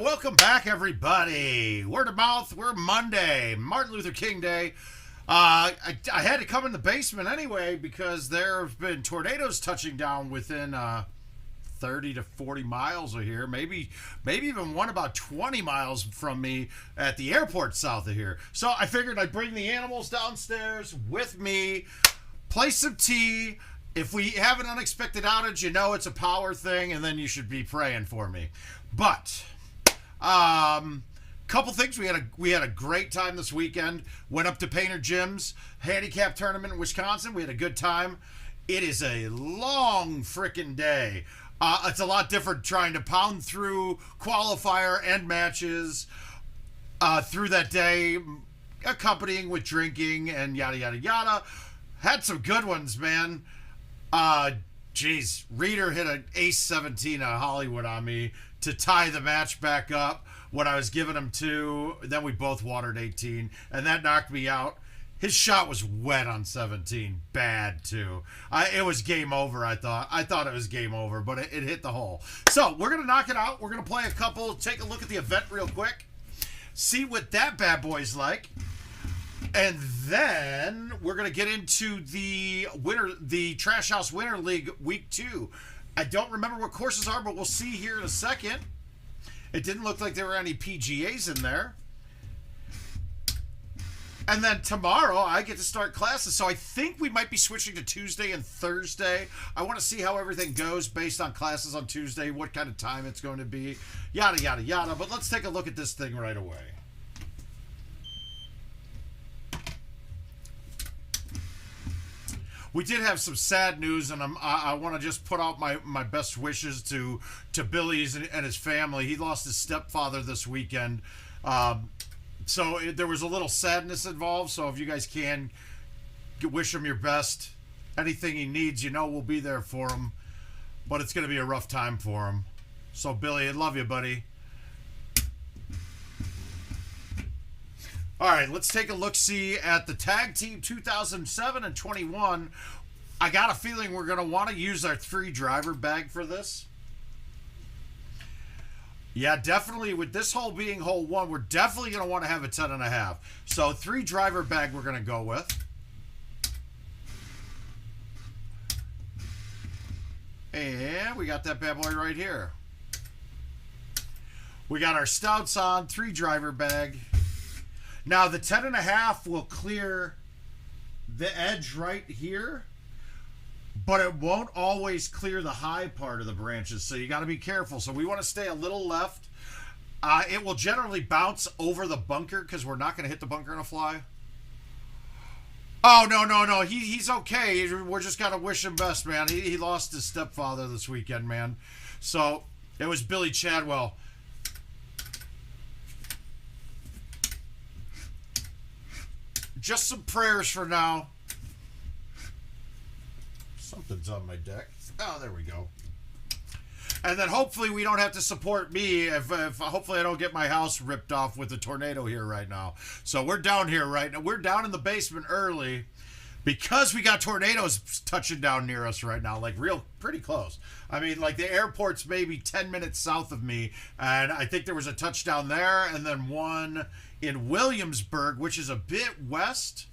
Welcome back, everybody. Word of mouth. We're Monday, Martin Luther King Day. I had to come in the basement anyway because there have been tornadoes touching down within 30 to 40 miles of here. Maybe even one about 20 miles from me at the airport south of here. So I figured I'd bring the animals downstairs with me, play some tea. If we have an unexpected outage, you know it's a power thing, and then you should be praying for me. But couple things. We had a great time this weekend. Went up to Painter Jim's handicap tournament in Wisconsin. We had a good time. It is a long freaking day. It's a lot different trying to pound through qualifier and matches through that day, accompanying with drinking and yada yada yada. Had some good ones, man. Reader hit an ace 17 at Hollywood on me to tie the match back up when I was giving him 2. Then we both watered 18, and that knocked me out. His shot was wet on 17, bad too. It was game over. I thought it was game over, but it hit the hole. So we're gonna knock it out. We're gonna play a couple. Take a look at the event real quick, see what that bad boy's like. And then we're going to get into the Trash House Winter League Week 2. I don't remember what courses are, but we'll see here in a second. It didn't look like there were any PGAs in there. And then tomorrow I get to start classes. So I think we might be switching to Tuesday and Thursday. I want to see how everything goes based on classes on Tuesday, what kind of time it's going to be, yada, yada, yada. But let's take a look at this thing right away. We did have some sad news, and I want to just put out my best wishes to Billy's and his family. He lost his stepfather this weekend, so there was a little sadness involved. So if you guys can, wish him your best. Anything he needs, you know, we'll be there for him. But it's going to be a rough time for him. So Billy, I love you, buddy. All right, let's take a look-see at the Tag Team 2007 and 21. I got a feeling we're going to want to use our 3 driver bag for this. Yeah, definitely. With this hole being hole 1, we're definitely going to want to have a 10.5. So 3 driver bag we're going to go with. And we got that bad boy right here. We got our stouts on, 3 driver bag. Now, the 10.5 will clear the edge right here, but it won't always clear the high part of the branches, so you got to be careful. So we want to stay a little left. It will generally bounce over the bunker because we're not going to hit the bunker on a fly. Oh, no. He's okay. We're just going to wish him best, man. He lost his stepfather this weekend, man. So it was Billy Chadwell. Just some prayers for now. Something's on my deck. Oh, there we go. And then hopefully we don't have to support me if hopefully I don't get my house ripped off with a tornado here right now. So we're down here right now. We're down in the basement early because we got tornadoes touching down near us right now, like pretty close. I mean, like the airport's maybe 10 minutes south of me, and I think there was a touchdown there and then one in Williamsburg, which is a bit west,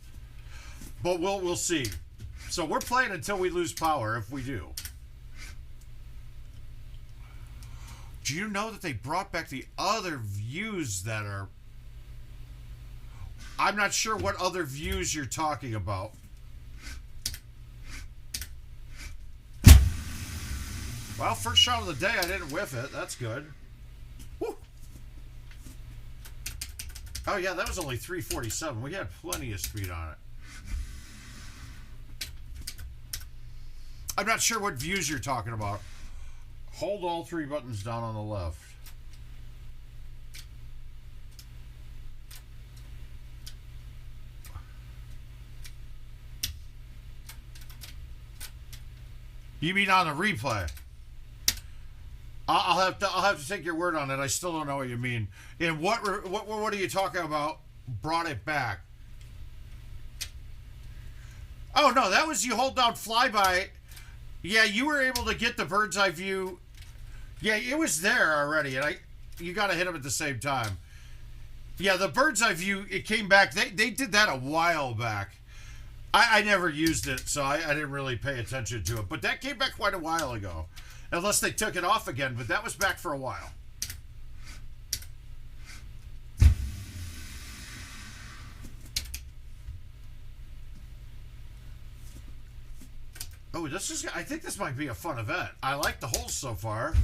but we'll see. So we're playing until we lose power, if we do. Do you know that they brought back the other views that are... I'm not sure what other views you're talking about. Well, first shot of the day, I didn't whiff it. That's good. Woo. Oh, yeah, that was only 347. We had plenty of speed on it. I'm not sure what views you're talking about. Hold all 3 buttons down on the left. You mean on the replay? I'll have to take your word on it. I still don't know what you mean. And what are you talking about? Brought it back. Oh no, that was you hold down flyby. Yeah, you were able to get the bird's eye view. Yeah, it was there already, and You got to hit them at the same time. Yeah, the bird's eye view, it came back. They did that a while back. I never used it, so I didn't really pay attention to it. But that came back quite a while ago. Unless they took it off again, but that was back for a while. Oh, I think this might be a fun event. I like the holes so far.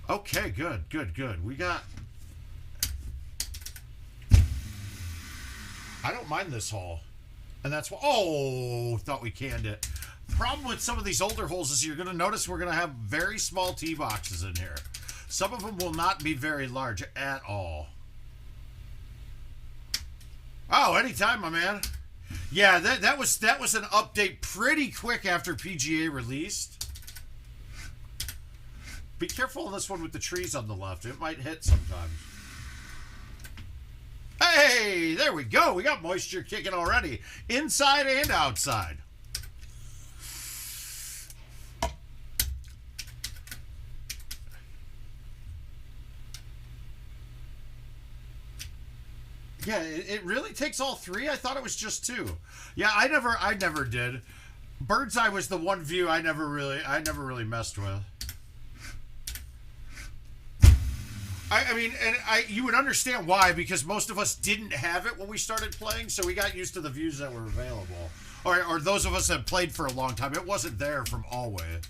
Okay, good. We got... I don't mind this hole. And that's what... Oh, thought we canned it. Problem with some of these older holes is you're going to notice we're going to have very small tee boxes in here. Some of them will not be very large at all. Oh, anytime, my man. Yeah, that was an update pretty quick after PGA released. Be careful on this one with the trees on the left. It might hit sometimes. Hey, there we go. We got moisture kicking already. Inside and outside. Yeah, it really takes all three. I thought it was just two. Yeah, I never did. Bird's eye was the one view I never really messed with. I mean, and you would understand why, because most of us didn't have it when we started playing, so we got used to the views that were available. Or those of us that played for a long time, it wasn't there from always.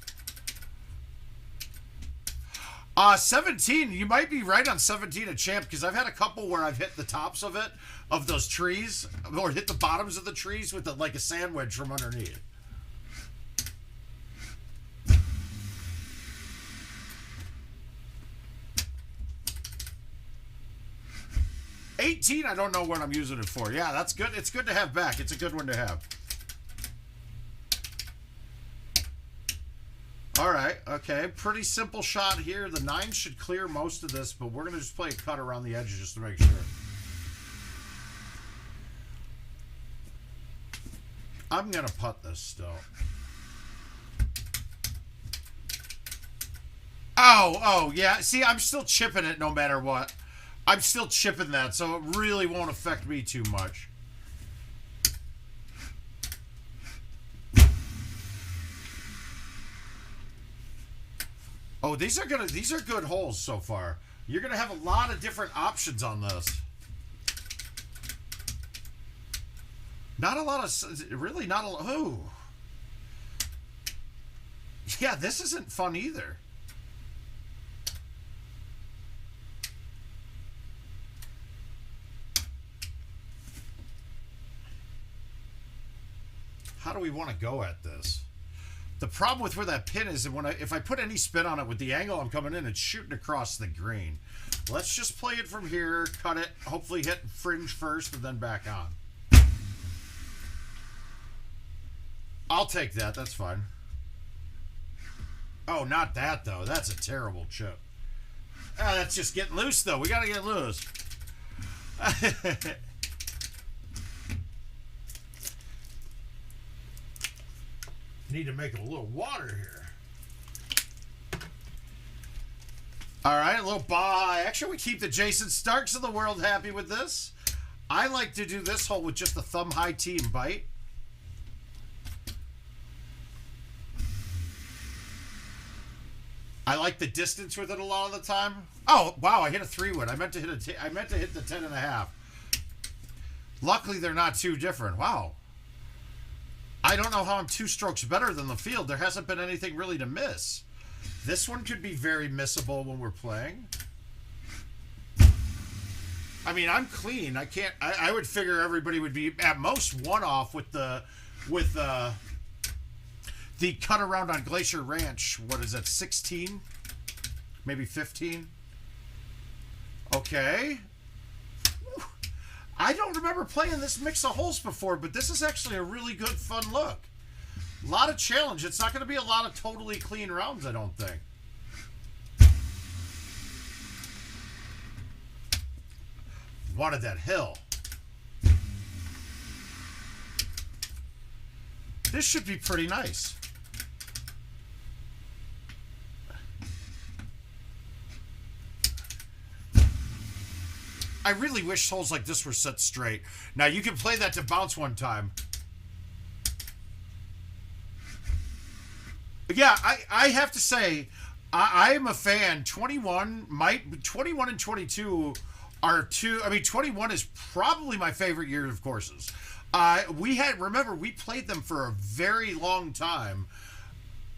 17, you might be right on 17 a champ, because I've had a couple where I've hit the tops of it, of those trees, or hit the bottoms of the trees with like a sandwich from underneath. $18, I don't know what I'm using it for. Yeah, that's good. It's good to have back. It's a good one to have. All right, okay. Pretty simple shot here. The 9 should clear most of this, but we're going to just play a cut around the edges just to make sure. I'm going to putt this still. Oh, yeah. See, I'm still chipping it no matter what. I'm still chipping that, so it really won't affect me too much. Oh, these are good holes so far. You're gonna have a lot of different options on this. Not a lot of, really not a lot. Oh, yeah, this isn't fun either. How do we want to go at this? The problem with where that pin is, if I put any spin on it with the angle I'm coming in, it's shooting across the green. Let's just play it from here, cut it, hopefully hit fringe first and then back on. I'll take that, that's fine. Oh, not that though. That's a terrible chip. Ah, that's just getting loose though. We gotta get loose. Need to make a little water here. All right, a little bye. Actually, we keep the Jason Starks of the world happy with this. I like to do this hole with just a thumb high tee and bite. I like the distance with it a lot of the time. Oh wow, I hit a 3-wood. I meant to hit the 10.5. Luckily, they're not too different. Wow. I don't know how I'm 2 strokes better than the field. There hasn't been anything really to miss. This one could be very missable when we're playing. I mean, I'm clean. I would figure everybody would be at most 1 off with the cut around on Glacier Ranch. What is that, 16? Maybe 15? Okay. I don't remember playing this mix of holes before, but this is actually a really good, fun look. A lot of challenge. It's not going to be a lot of totally clean rounds, I don't think. Wanted that hill. This should be pretty nice. I really wish holes like this were set straight. Now, you can play that to bounce one time. Yeah, I have to say, I am a fan. 21 and 22 are two. I mean, 21 is probably my favorite year of courses. Remember, we played them for a very long time,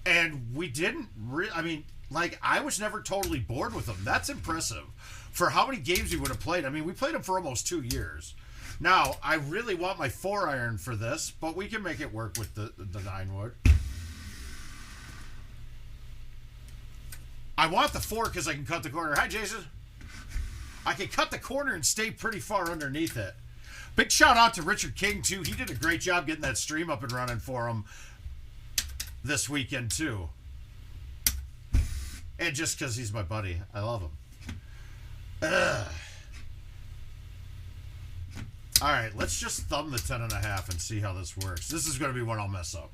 and we didn't I mean, like, I was never totally bored with them. That's impressive. For how many games we would have played. I mean, we played them for almost 2 years. Now, I really want my 4-iron for this, but we can make it work with the 9-wood. I want the 4 because I can cut the corner. Hi, Jason. I can cut the corner and stay pretty far underneath it. Big shout out to Richard King, too. He did a great job getting that stream up and running for him this weekend, too. And just because he's my buddy. I love him. Ugh. All right, let's just thumb the 10.5 and see how this works. This is going to be one I'll mess up.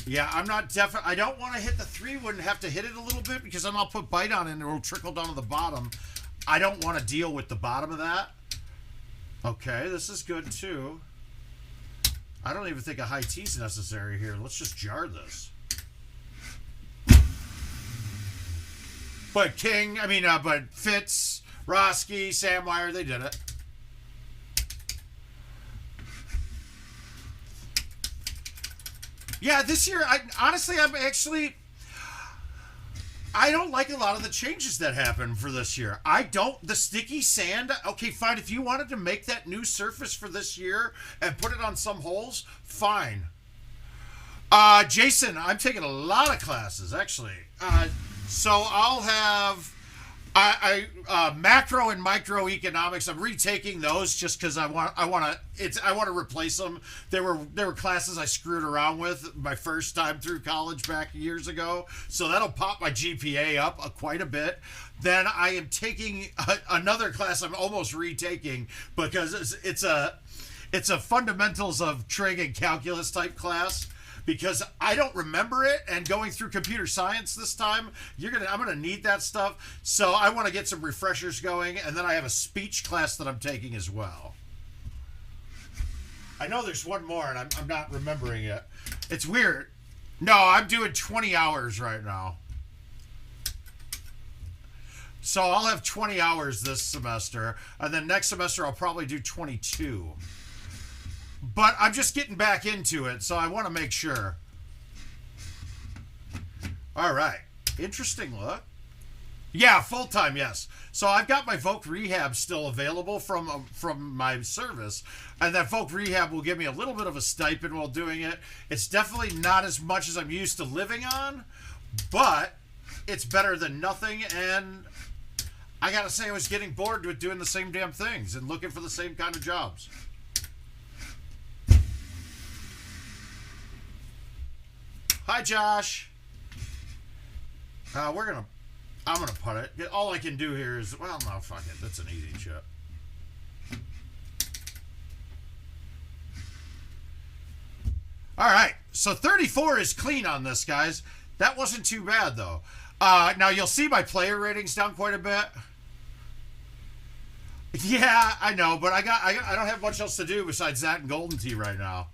Yeah, I'm not definitely. I don't want to hit the 3-wood and have to hit it a little bit because then I'll put bite on it and it will trickle down to the bottom. I don't want to deal with the bottom of that. Okay, this is good too. I don't even think a high T is necessary here. Let's just jar this. But but Fitz, Roski, Samwire, they did it. Yeah, this year, honestly, I don't like a lot of the changes that happened for this year. The sticky sand, okay, fine. If you wanted to make that new surface for this year and put it on some holes, fine. Jason, I'm taking a lot of classes, actually. So I'll have macro and microeconomics. I'm retaking those just because I want to replace them. There were classes I screwed around with my first time through college back years ago, so that'll pop my GPA up quite a bit. Then I am taking another class I'm almost retaking because it's a fundamentals of trig and calculus type class. Because I don't remember it, and going through computer science this time, I'm gonna need that stuff. So I want to get some refreshers going, and then I have a speech class that I'm taking as well. I know there's one more, and I'm not remembering it. It's weird. No, I'm doing 20 hours right now. So I'll have 20 hours this semester, and then next semester I'll probably do 22. But I'm just getting back into it, so I want to make sure. All right. Interesting look. Yeah, full-time, yes. So I've got my Voc Rehab still available from my service, and that Voc Rehab will give me a little bit of a stipend while doing it. It's definitely not as much as I'm used to living on, but it's better than nothing, and I got to say I was getting bored with doing the same damn things and looking for the same kind of jobs. Hi, Josh. I'm gonna putt it. All I can do here is, well, no, fuck it. That's an easy chip. All right. So 34 is clean on this, guys. That wasn't too bad, though. Now you'll see my player ratings down quite a bit. Yeah, I know, but I don't have much else to do besides that and Golden Tee right now.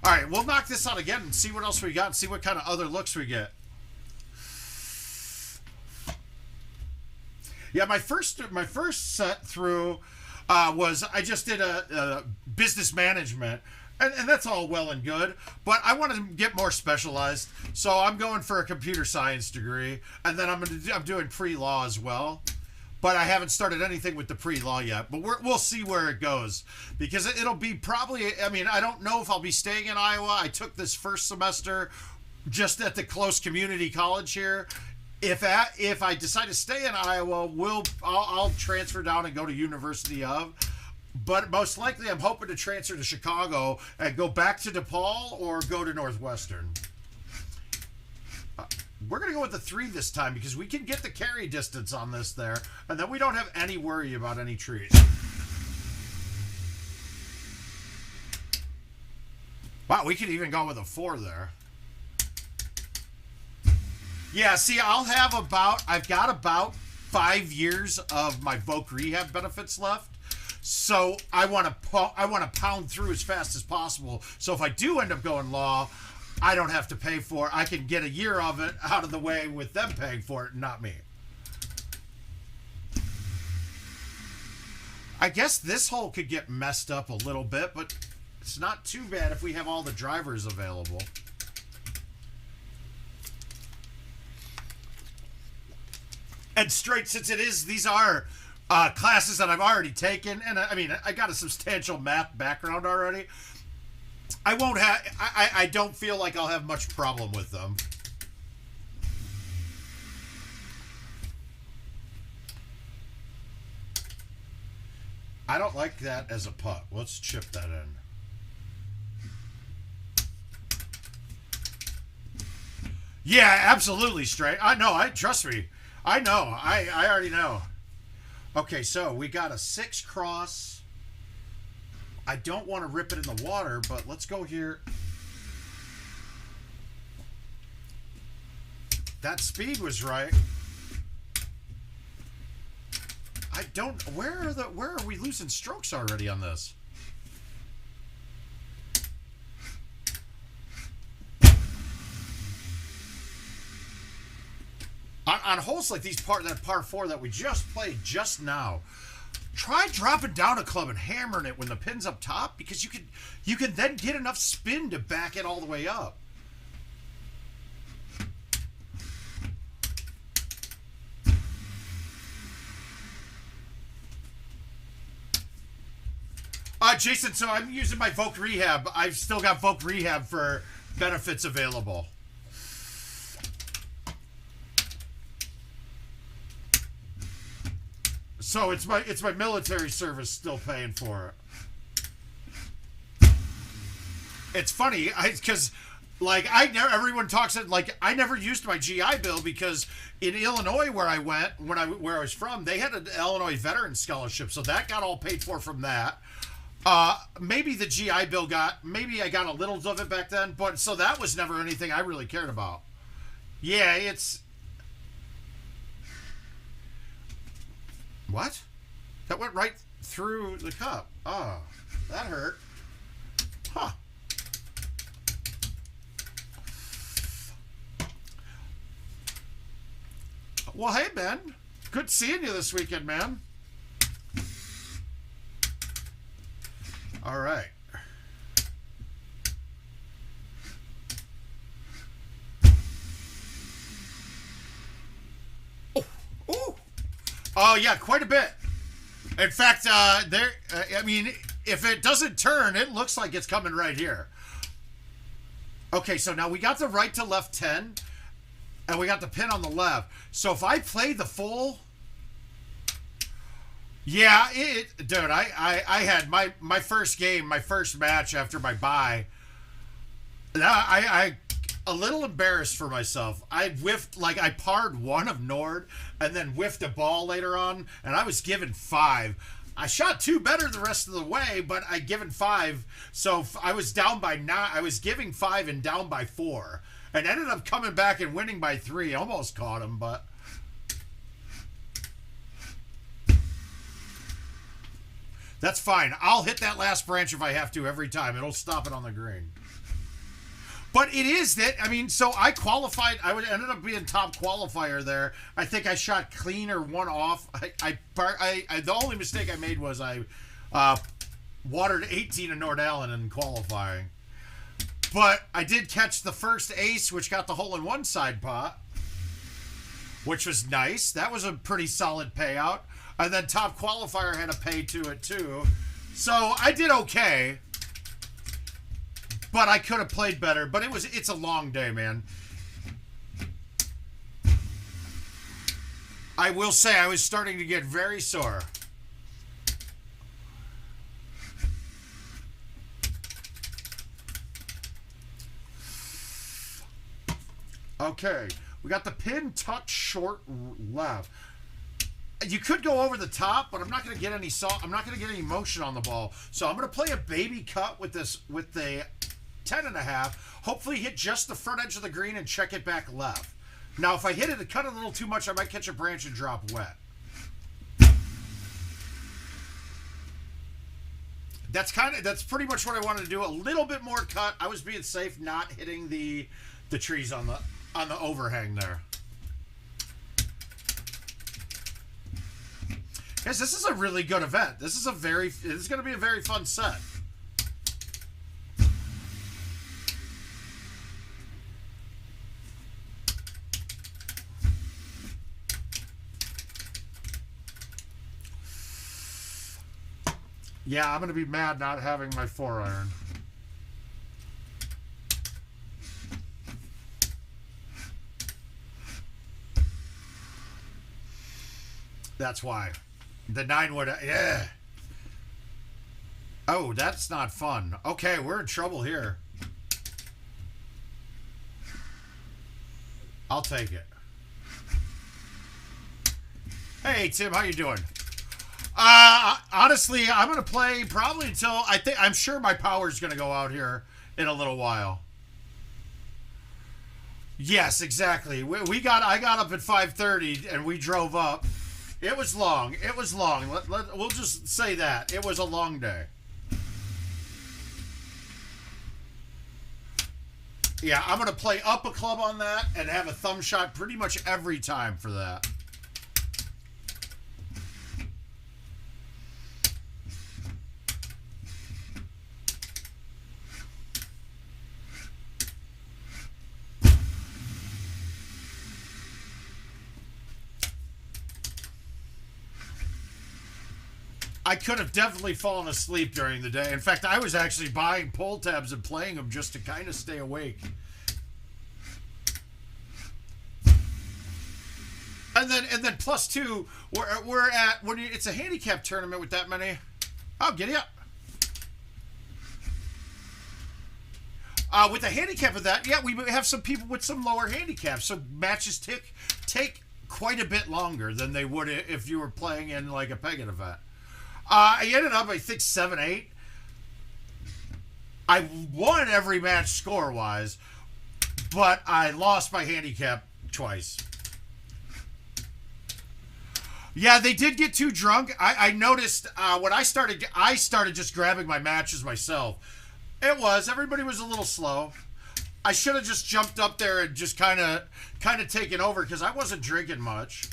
All right, we'll knock this out again and see what else we got and see what kind of other looks we get. Yeah, my first set through was I just did a business management, and that's all well and good, but I want to get more specialized, so I'm going for a computer science degree, and then I'm doing pre-law as well. But I haven't started anything with the pre-law yet. But we'll see where it goes. Because it'll be probably, I don't know if I'll be staying in Iowa. I took this first semester just at the close community college here. If I decide to stay in Iowa, I'll transfer down and go to University of. But most likely I'm hoping to transfer to Chicago and go back to DePaul or go to Northwestern. We're going to go with the 3 this time because we can get the carry distance on this there, and then we don't have any worry about any trees. Wow, we could even go with a 4 there. Yeah, see, I've got about 5 years of my Voc Rehab benefits left. So I want to pound through as fast as possible. So if I do end up going law, I don't have to pay for it. I can get a year of it out of the way with them paying for it and not me. I guess this hole could get messed up a little bit, but it's not too bad if we have all the drivers available. And straight, since these are classes that I've already taken, and I mean, I got a substantial math background already. I don't feel like I'll have much problem with them. I don't like that as a putt. Let's chip that in. Yeah, absolutely straight. Trust me. I know. I already know. Okay, so we got a 6 cross. I don't want to rip it in the water, but let's go here. That speed was right. Where are we losing strokes already on this? On holes like these, that par 4 that we just played just now, try dropping down a club and hammering it when the pin's up top, because you can then get enough spin to back it all the way up. Jason, so I'm using my Voc Rehab. I've still got Voc Rehab for benefits available. So it's my military service still paying for it. It's funny, because everyone talks like I never used my GI Bill, because in Illinois where I went where I was from, they had an Illinois Veteran Scholarship, so that got all paid for from that. Maybe the GI Bill maybe I got a little of it back then, but so that was never anything I really cared about. Yeah, it's... What? That went right through the cup. Oh, that hurt. Huh. Well, hey, Ben. Good seeing you this weekend, man. All right. Oh, yeah, quite a bit. In fact, I mean, if it doesn't turn, it looks like it's coming right here. Okay, so now we got the right to left 10, and we got the pin on the left. So if I play the full... Yeah, dude, I had my first game, my first match after my bye. I a little embarrassed for myself. I whiffed, I parred 1 of Nord and then whiffed a ball later on, and I was given 5. I shot 2 better the rest of the way, but I given 5, so I was down by 9. I was giving 5 and down by 4, and ended up coming back and winning by 3. Almost caught him, but... That's fine. I'll hit that last branch if I have to every time. It'll stop it on the green. But it is that, I mean, so I qualified. Ended up being top qualifier there. I think I shot clean or 1 off. The only mistake I made was I watered 18 in Nord Allen in qualifying. But I did catch the first ace, which got the hole-in-one side pot, which was nice. That was a pretty solid payout. And then top qualifier had a pay to it too. So I did okay. But I could have played better. But it's a long day, man. I will say I was starting to get very sore. Okay. We got the pin tucked short left. You could go over the top, but I'm not going to get any motion on the ball. So I'm going to play a baby cut with the 10.5. Hopefully hit just the front edge of the green and check it back left. Now, if I hit it and cut it a little too much, I might catch a branch and drop wet. That's pretty much what I wanted to do. A little bit more cut. I was being safe, not hitting the trees on the overhang there. Guys, this is a really good event. This is going to be a very fun set. Yeah, I'm going to be mad not having my 4-iron. That's why. The 9 would... Yeah. Oh, that's not fun. Okay, we're in trouble here. I'll take it. Hey, Tim, how you doing? Honestly, I'm going to play probably until I'm sure my power's going to go out here in a little while. Yes, exactly. I got up at 5:30 and we drove up. It was long. It was long. We'll just say that. It was a long day. Yeah, I'm going to play up a club on that and have a thumb shot pretty much every time for that. I could have definitely fallen asleep during the day. In fact, I was actually buying pull tabs and playing them just to kind of stay awake. And then plus 2, we're at it's a handicap tournament with that many. Oh, giddy up. With the handicap of that, yeah, we have some people with some lower handicaps, so matches take quite a bit longer than they would if you were playing in like a Pegging event. I ended up, I think, 7-8. I won every match score-wise, but I lost my handicap twice. Yeah, they did get too drunk. I noticed when I started just grabbing my matches myself. Everybody was a little slow. I should have just jumped up there and just kind of taken over because I wasn't drinking much.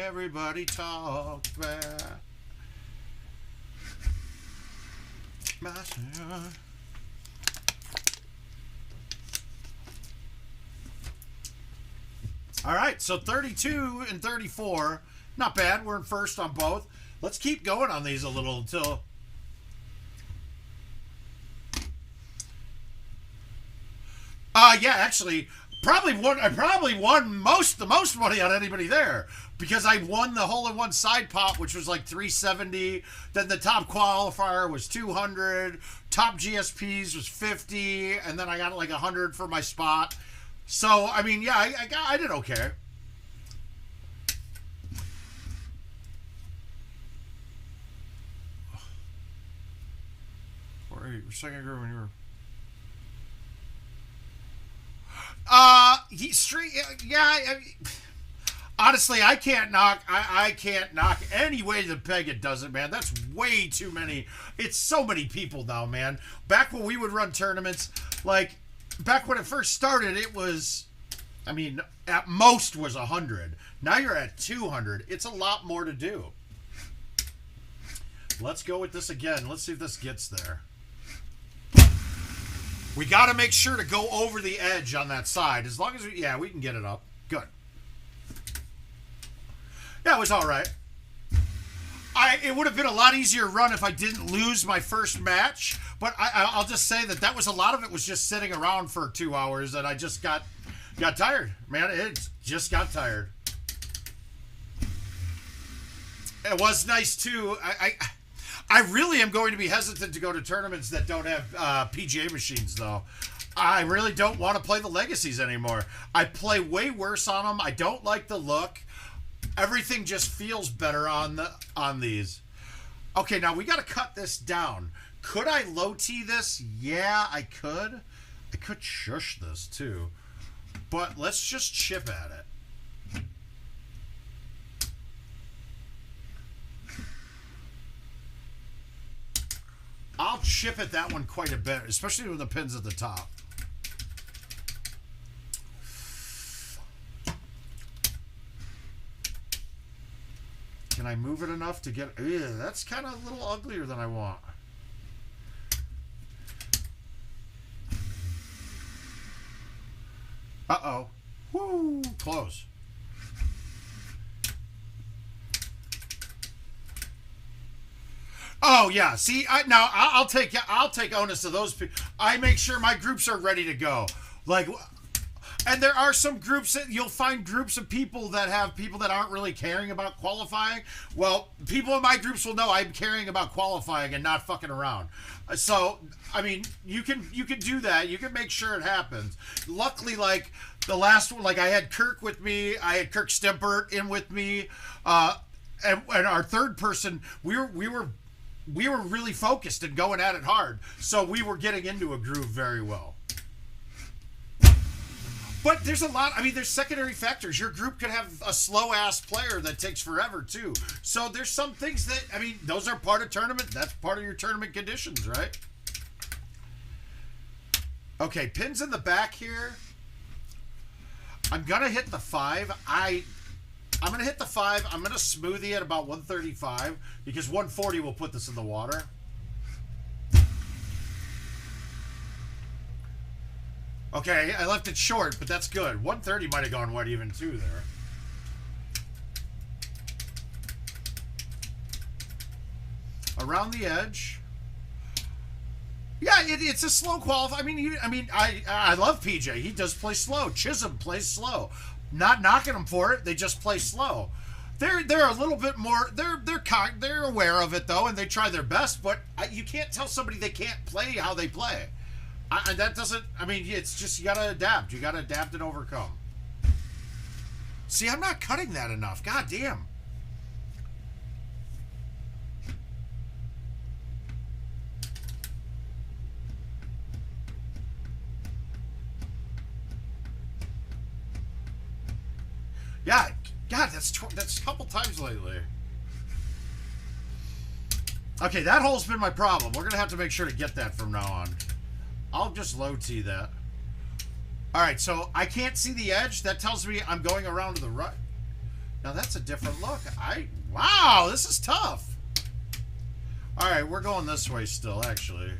Everybody talk back. All right, so 32 and 34. Not bad. We're in first on both. Let's keep going on these a little until... yeah, actually... I probably won the most money on anybody there because I won the hole-in-one side pot, which was like 370. Then the top qualifier was 200. Top GSPs was 50, and then I got like 100 for my spot. So I mean, yeah, I did okay. Wait, a second ago when you were. Honestly, I can't knock any way the peg it does it, man. That's way too many. It's so many people now, man. Back when we would run tournaments, like back when it first started, it was, I mean, at most was 100. Now you're at 200. It's a lot more to do. Let's go with this again. Let's see if this gets there. We got to make sure to go over the edge on that side. As long as we can get it up. Good. Yeah, it was all right. It would have been a lot easier run if I didn't lose my first match. But I'll just say that was a lot of it was just sitting around for 2 hours, and I just got tired. Man, it just got tired. It was nice too. I really am going to be hesitant to go to tournaments that don't have PGA machines, though. I really don't want to play the Legacies anymore. I play way worse on them. I don't like the look. Everything just feels better on these. Okay, now we got to cut this down. Could I low T this? Yeah, I could. I could shush this too. But let's just chip at it. I'll chip at that one quite a bit, especially with the pins at the top. Can I move it enough to get... Ew, that's kind of a little uglier than I want. Uh-oh. Woo! Close. Oh yeah, see, I'll take onus of those people. I make sure my groups are ready to go. Like, and there are some groups that you'll find groups of people that have people that aren't really caring about qualifying. Well, people in my groups will know I'm caring about qualifying and not fucking around. So, I mean, you can do that. You can make sure it happens. Luckily, like the last one, like I had Kirk with me. I had Kirk Stempert in with me, and our third person, we were really focused and going at it hard. So we were getting into a groove very well. But there's a lot, I mean, there's secondary factors. Your group could have a slow-ass player that takes forever, too. So there's some things that, I mean, those are part of tournament. That's part of your tournament conditions, right? Okay, pins in the back here. I'm going to hit the 5. I'm going to hit the 5. I'm going to smoothie at about 135 because 140 will put this in the water. Okay, I left it short, but that's good. 130 might have gone wet even too there. Around the edge. Yeah, it's a slow qualify. I mean, I love PJ. He does play slow. Chisholm plays slow. Not knocking them for it. They just play slow. They're a little bit more. They're aware of it though, and they try their best. But you can't tell somebody they can't play how they play. That doesn't, I mean, it's just, you gotta adapt. You gotta adapt and overcome. See, I'm not cutting that enough. God damn. Yeah, God, that's a couple times lately. Okay, that hole's been my problem. We're gonna have to make sure to get that from now on. I'll just low T that. All right, so I can't see the edge. That tells me I'm going around to the right. Now that's a different look. Wow, this is tough. All right, we're going this way still, actually.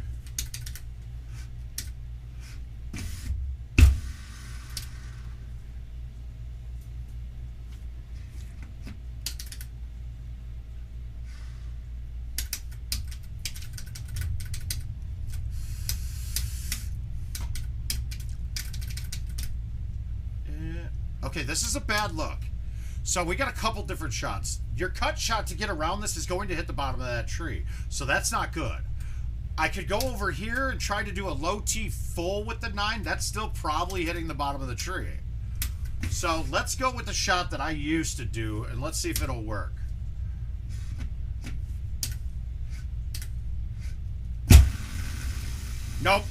Okay, this is a bad look. So we got a couple different shots. Your cut shot to get around this is going to hit the bottom of that tree. So that's not good. I could go over here and try to do a low T full with the 9. That's still probably hitting the bottom of the tree. So let's go with the shot that I used to do, and let's see if it'll work. Nope.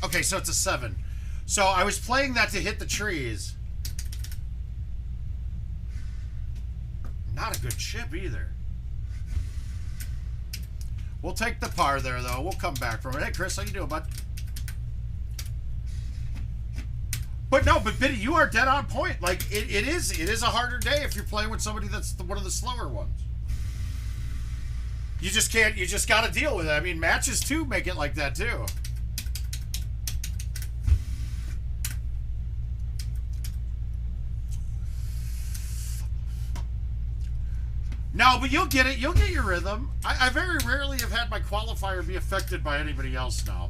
Okay, so it's a 7. So I was playing that to hit the trees. Not a good chip either. We'll take the par there, though. We'll come back from it. Hey, Chris, how you doing, bud? But no, but Biddy, you are dead on point. Like, it is a harder day if you're playing with somebody that's one of the slower ones. You just can't, you just got to deal with it. I mean, matches, too, make it like that, too. No, but you'll get it. You'll get your rhythm. I very rarely have had my qualifier be affected by anybody else now.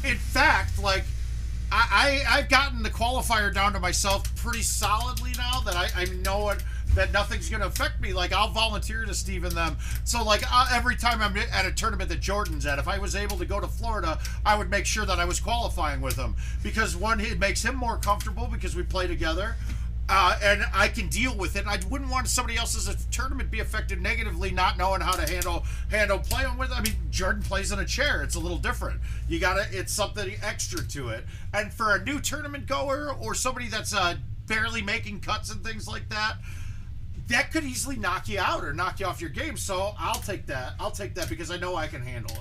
In fact, like, I've gotten the qualifier down to myself pretty solidly now that I know that nothing's going to affect me. Like, I'll volunteer to Steve and them. So, like, every time I'm at a tournament that Jordan's at, if I was able to go to Florida, I would make sure that I was qualifying with him. Because, one, it makes him more comfortable because we play together. And I can deal with it. I wouldn't want somebody else's tournament be affected negatively, not knowing how to handle playing with. I mean, Jordan plays in a chair. It's a little different. It's something extra to it. And for a new tournament goer or somebody that's barely making cuts and things like that, that could easily knock you out or knock you off your game. So I'll take that. I'll take that because I know I can handle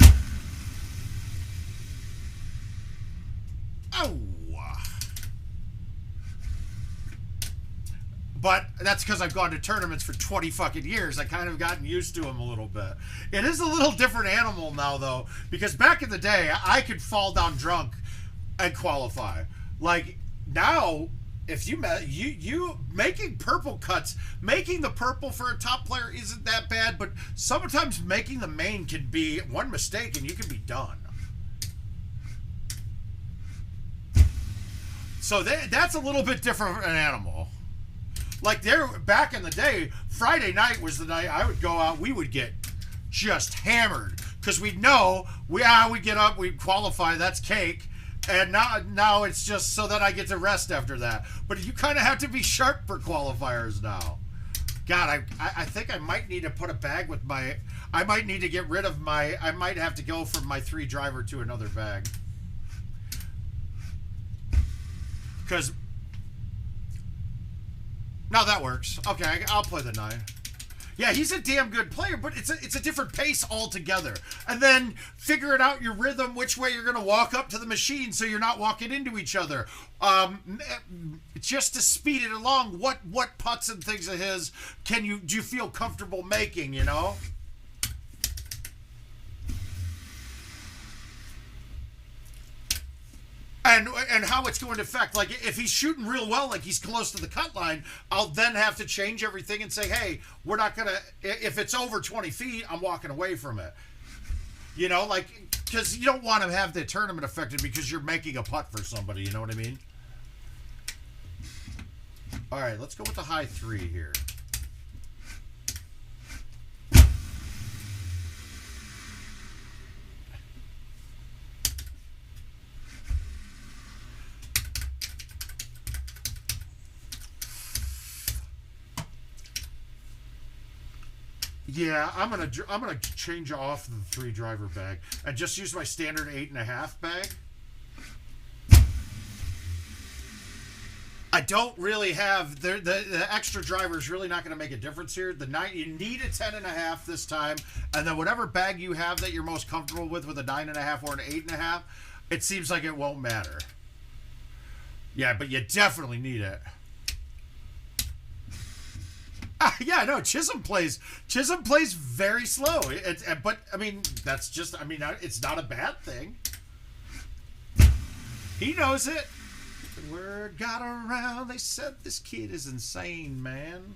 it. Oh. But that's because I've gone to tournaments for 20 fucking years. I kind of gotten used to them a little bit. It is a little different animal now, though, because back in the day, I could fall down drunk and qualify. Like, now, if you making purple cuts, making the purple for a top player isn't that bad, but sometimes making the main can be one mistake and you can be done. So that's a little bit different of an animal. Like back in the day, Friday night was the night I would go out. We would get just hammered because we'd know we get up, we'd qualify. That's cake. And now it's just so that I get to rest after that. But you kind of have to be sharp for qualifiers now. God, I think I might need to put a bag with my. I might need to get rid of my. I might have to go from my 3 driver to another bag. Because. No, that works. Okay, I'll play the 9. Yeah, he's a damn good player, but it's a different pace altogether. And then figuring out your rhythm, which way you're going to walk up to the machine so you're not walking into each other. Just to speed it along, what putts and things of his do you feel comfortable making, you know? And how it's going to affect, like, if he's shooting real well, like he's close to the cut line, I'll then have to change everything and say, hey, we're not going to, if it's over 20 feet, I'm walking away from it. You know, like, because you don't want to have the tournament affected because you're making a putt for somebody, you know what I mean? All right, let's go with the high 3 here. Yeah, I'm gonna change off the 3 driver bag and just use my standard 8.5 bag. I don't really have the extra driver is really not going to make a difference here. The 9, you need a 10.5 this time, and then whatever bag you have that you're most comfortable with a 9.5 or an 8.5, it seems like it won't matter. Yeah, but you definitely need it. Yeah, no, Chisholm plays very slow. But I mean, that's just, I mean, it's not a bad thing. He knows it. Word got around. They said this kid is insane, man.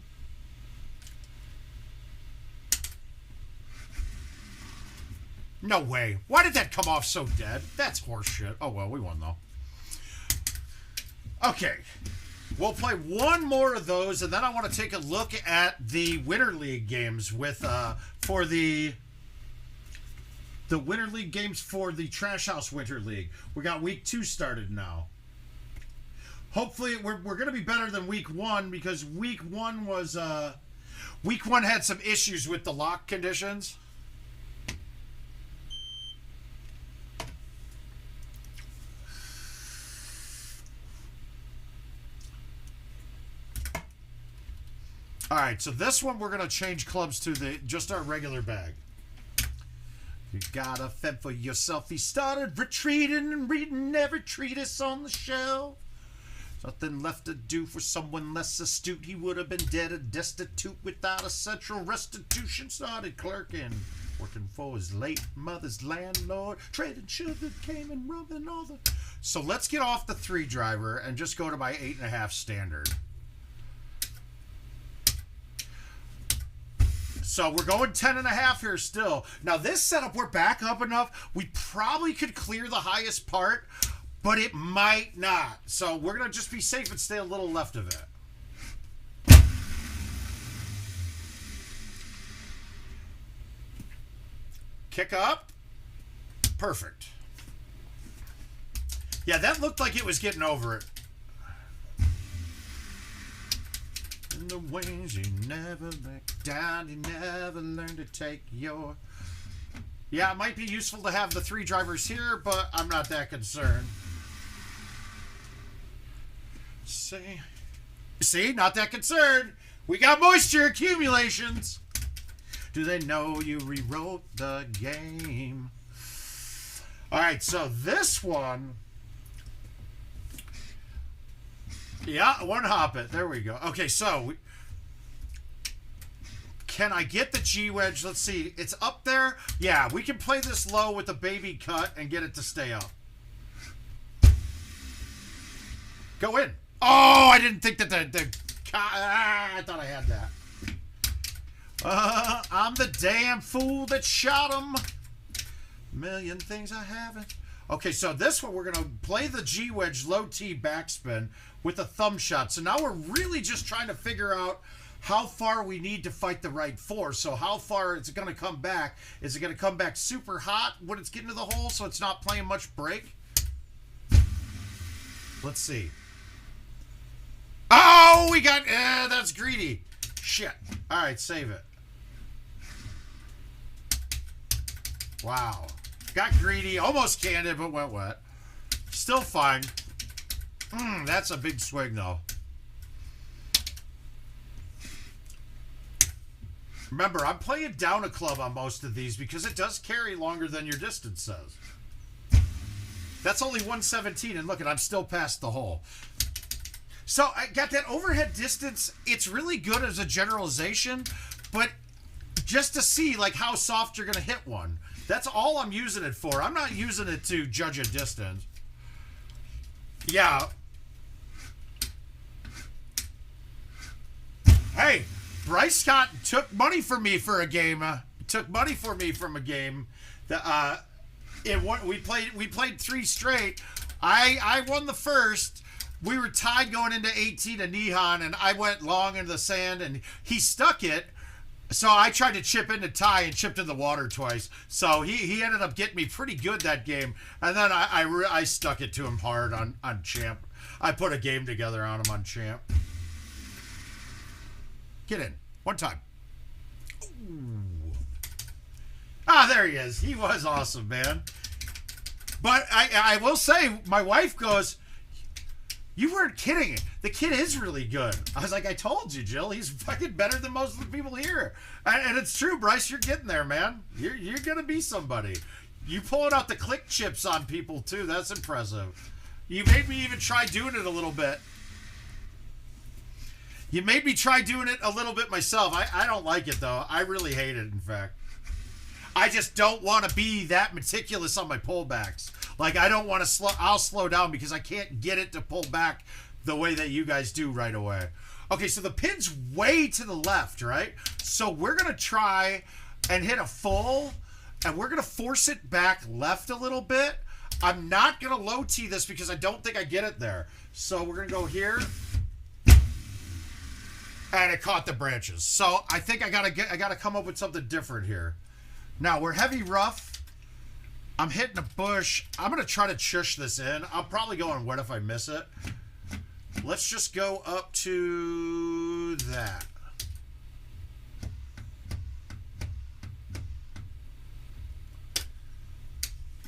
No way. Why did that come off so dead? That's horseshit. Oh well, we won though. Okay. We'll play one more of those, and then I want to take a look at the Winter League games for the Winter League games for the Trash House Winter League. We got week 2 started now. Hopefully, we're going to be better than week 1 because week 1 was week 1 had some issues with the lock conditions. All right, so this one we're gonna change clubs to just our regular bag. You gotta fend for yourself. He started retreating and reading every treatise on the shelf. Nothing left to do for someone less astute. He would have been dead and destitute without a central restitution. Started clerking, working for his late mother's landlord, trading sugar cane and rum and all the. So let's get off the 3 driver and just go to my 8.5 standard. So we're going 10.5 here still. Now this setup, we're back up enough. We probably could clear the highest part, but it might not. So we're going to just be safe and stay a little left of it. Kick up. Perfect. Yeah, that looked like it was getting over it. in the wings, you never back down, you never learn to take your... Yeah, it might be useful to have the 3 drivers here, but I'm not that concerned. See, not that concerned. We got moisture accumulations. Do they know you rewrote the game? All right, so this one... Yeah, one hop it. There we go. Okay, so... Can I get the G-wedge? Let's see. It's up there. Yeah, we can play this low with the baby cut and get it to stay up. Go in. Oh, I didn't think that I thought I had that. I'm the damn fool that shot him. Million things I haven't. Okay, so this one we're going to play the G-wedge low T backspin with a thumb shot. So now we're really just trying to figure out how far we need to fight the right 4. So how far is it going to come back? Is it going to come back super hot when it's getting to the hole so it's not playing much break? Let's see. Oh, we got... that's greedy. Shit. All right, save it. Wow. Got greedy. Almost canned it, but went wet. Still fine. That's a big swing, though. Remember, I'm playing down a club on most of these because it does carry longer than your distance says. That's only 117, and look, I'm still past the hole. So I got that overhead distance. It's really good as a generalization, but just to see like how soft you're going to hit one. That's all I'm using it for. I'm not using it to judge a distance. Yeah. Hey, Bryce Scott took money from me for a game. Took money for me from a game. We played 3 straight. I won the first. We were tied going into 18 to Nihon, and I went long into the sand, and he stuck it. So I tried to chip into tie and chipped in the water twice. So he ended up getting me pretty good that game. And then I stuck it to him hard on Champ. I put a game together on him on Champ. Get in. One time. Ooh. Ah, there he is. He was awesome, man. But I will say, my wife goes... You weren't kidding. The kid is really good. I was like, I told you, Jill. He's fucking better than most of the people here. And it's true, Bryce. You're getting there, man. You're going to be somebody. You pulling out the click chips on people, too. That's impressive. You made me even try doing it a little bit. You made me try doing it a little bit myself. I don't like it, though. I really hate it, in fact. I just don't want to be that meticulous on my pullbacks. Like, I don't want to slow... I'll slow down because I can't get it to pull back the way that you guys do right away. Okay, so the pin's way to the left, right? So we're going to try and hit a full, and we're going to force it back left a little bit. I'm not going to low tee this because I don't think I get it there. So we're going to go here. And it caught the branches. So I think I gotta come up with something different here. Now, we're heavy rough. I'm hitting a bush. I'm going to try to chush this in. I'm probably going wet if I miss it. Let's just go up to that.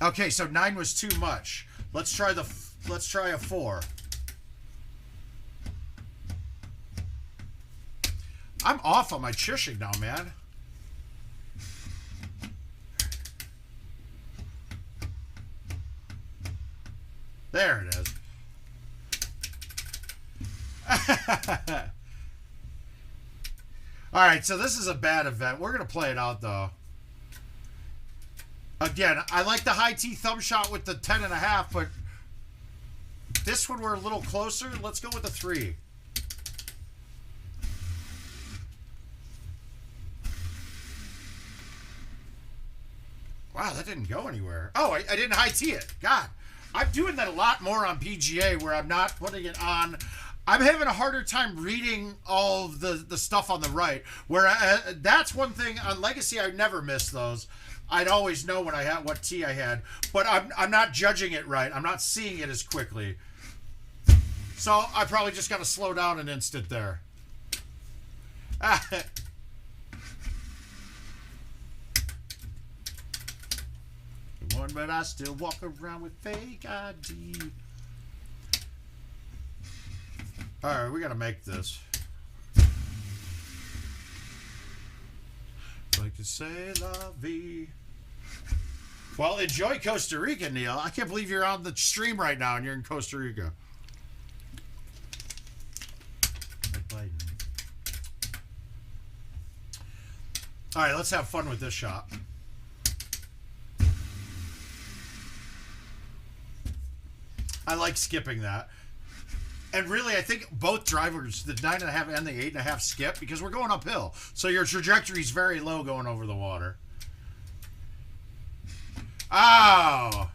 Okay, so 9 was too much. Let's try a 4. I'm off on my chushing now, man. There it is. All right, so this is a bad event. We're going to play it out, though. Again, I like the high T thumb shot with the 10.5, but this one we're a little closer. Let's go with the 3. Wow, that didn't go anywhere. Oh, I didn't high T it. God. I'm doing that a lot more on PGA where I'm not putting it on. I'm having a harder time reading all of the stuff on the right. Where that's one thing on Legacy. I never miss those. I'd always know when I had what tee I had, but I'm not judging it right. I'm not seeing it as quickly. So I probably just got to slow down an instant there. One, but I still walk around with fake ID. Alright, we gotta make this. Like to say la vie. Well, enjoy Costa Rica, Neil. I can't believe you're on the stream right now and you're in Costa Rica. Alright, let's have fun with this shot. I like skipping that. And really, I think both drivers, the 9.5 and the 8.5, skip because we're going uphill. So your trajectory is very low going over the water. Oh!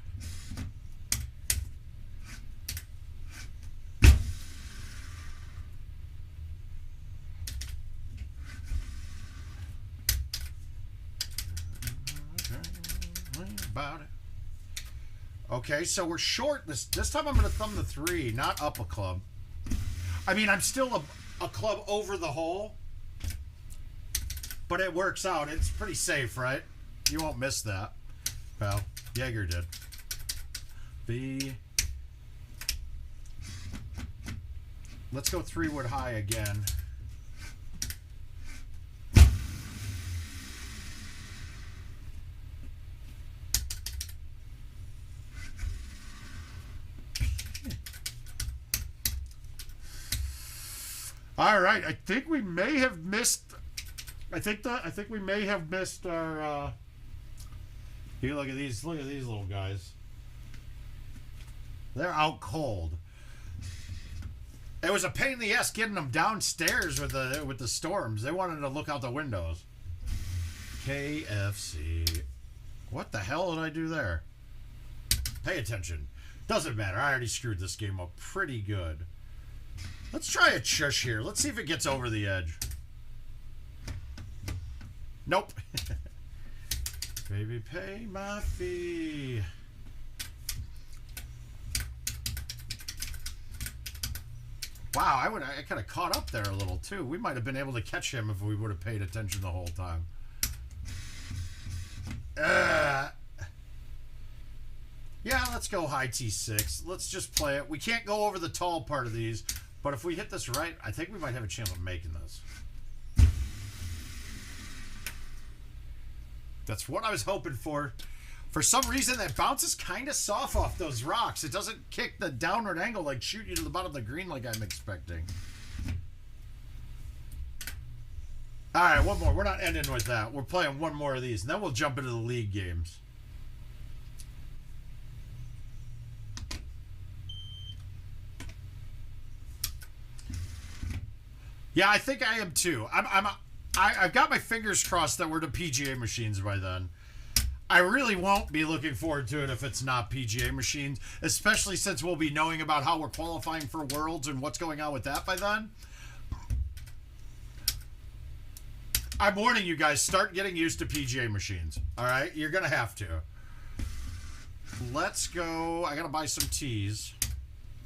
About it. Okay, so we're short. This time I'm going to thumb the 3, not up a club. I mean, I'm still a club over the hole, but it works out. It's pretty safe, right? You won't miss that. Well, Jaeger did. B. Let's go 3-wood high again. All right, I think we may have missed. I think we may have missed our. Here, look at these little guys. They're out cold. It was a pain in the ass getting them downstairs with the storms. They wanted to look out the windows. KFC. What the hell did I do there? Pay attention. Doesn't matter. I already screwed this game up pretty good. Let's try a chush here. Let's see if it gets over the edge. Nope. Baby, pay my fee. Wow, I could have caught up there a little too. We might have been able to catch him if we would have paid attention the whole time. Yeah, let's go high T6. Let's just play it. We can't go over the tall part of these. But if we hit this right, I think we might have a chance of making this. That's what I was hoping for. For some reason, that bounces kind of soft off those rocks. It doesn't kick the downward angle, like shoot you to the bottom of the green like I'm expecting. All right, one more. We're not ending with that. We're playing one more of these, and then we'll jump into the league games. Yeah, I think I am too. I've got my fingers crossed that we're to PGA machines by then. I really won't be looking forward to it if it's not PGA machines, especially since we'll be knowing about how we're qualifying for Worlds and what's going on with that by then. I'm warning you guys, start getting used to PGA machines. All right? You're going to have to. Let's go. I got to buy some tees.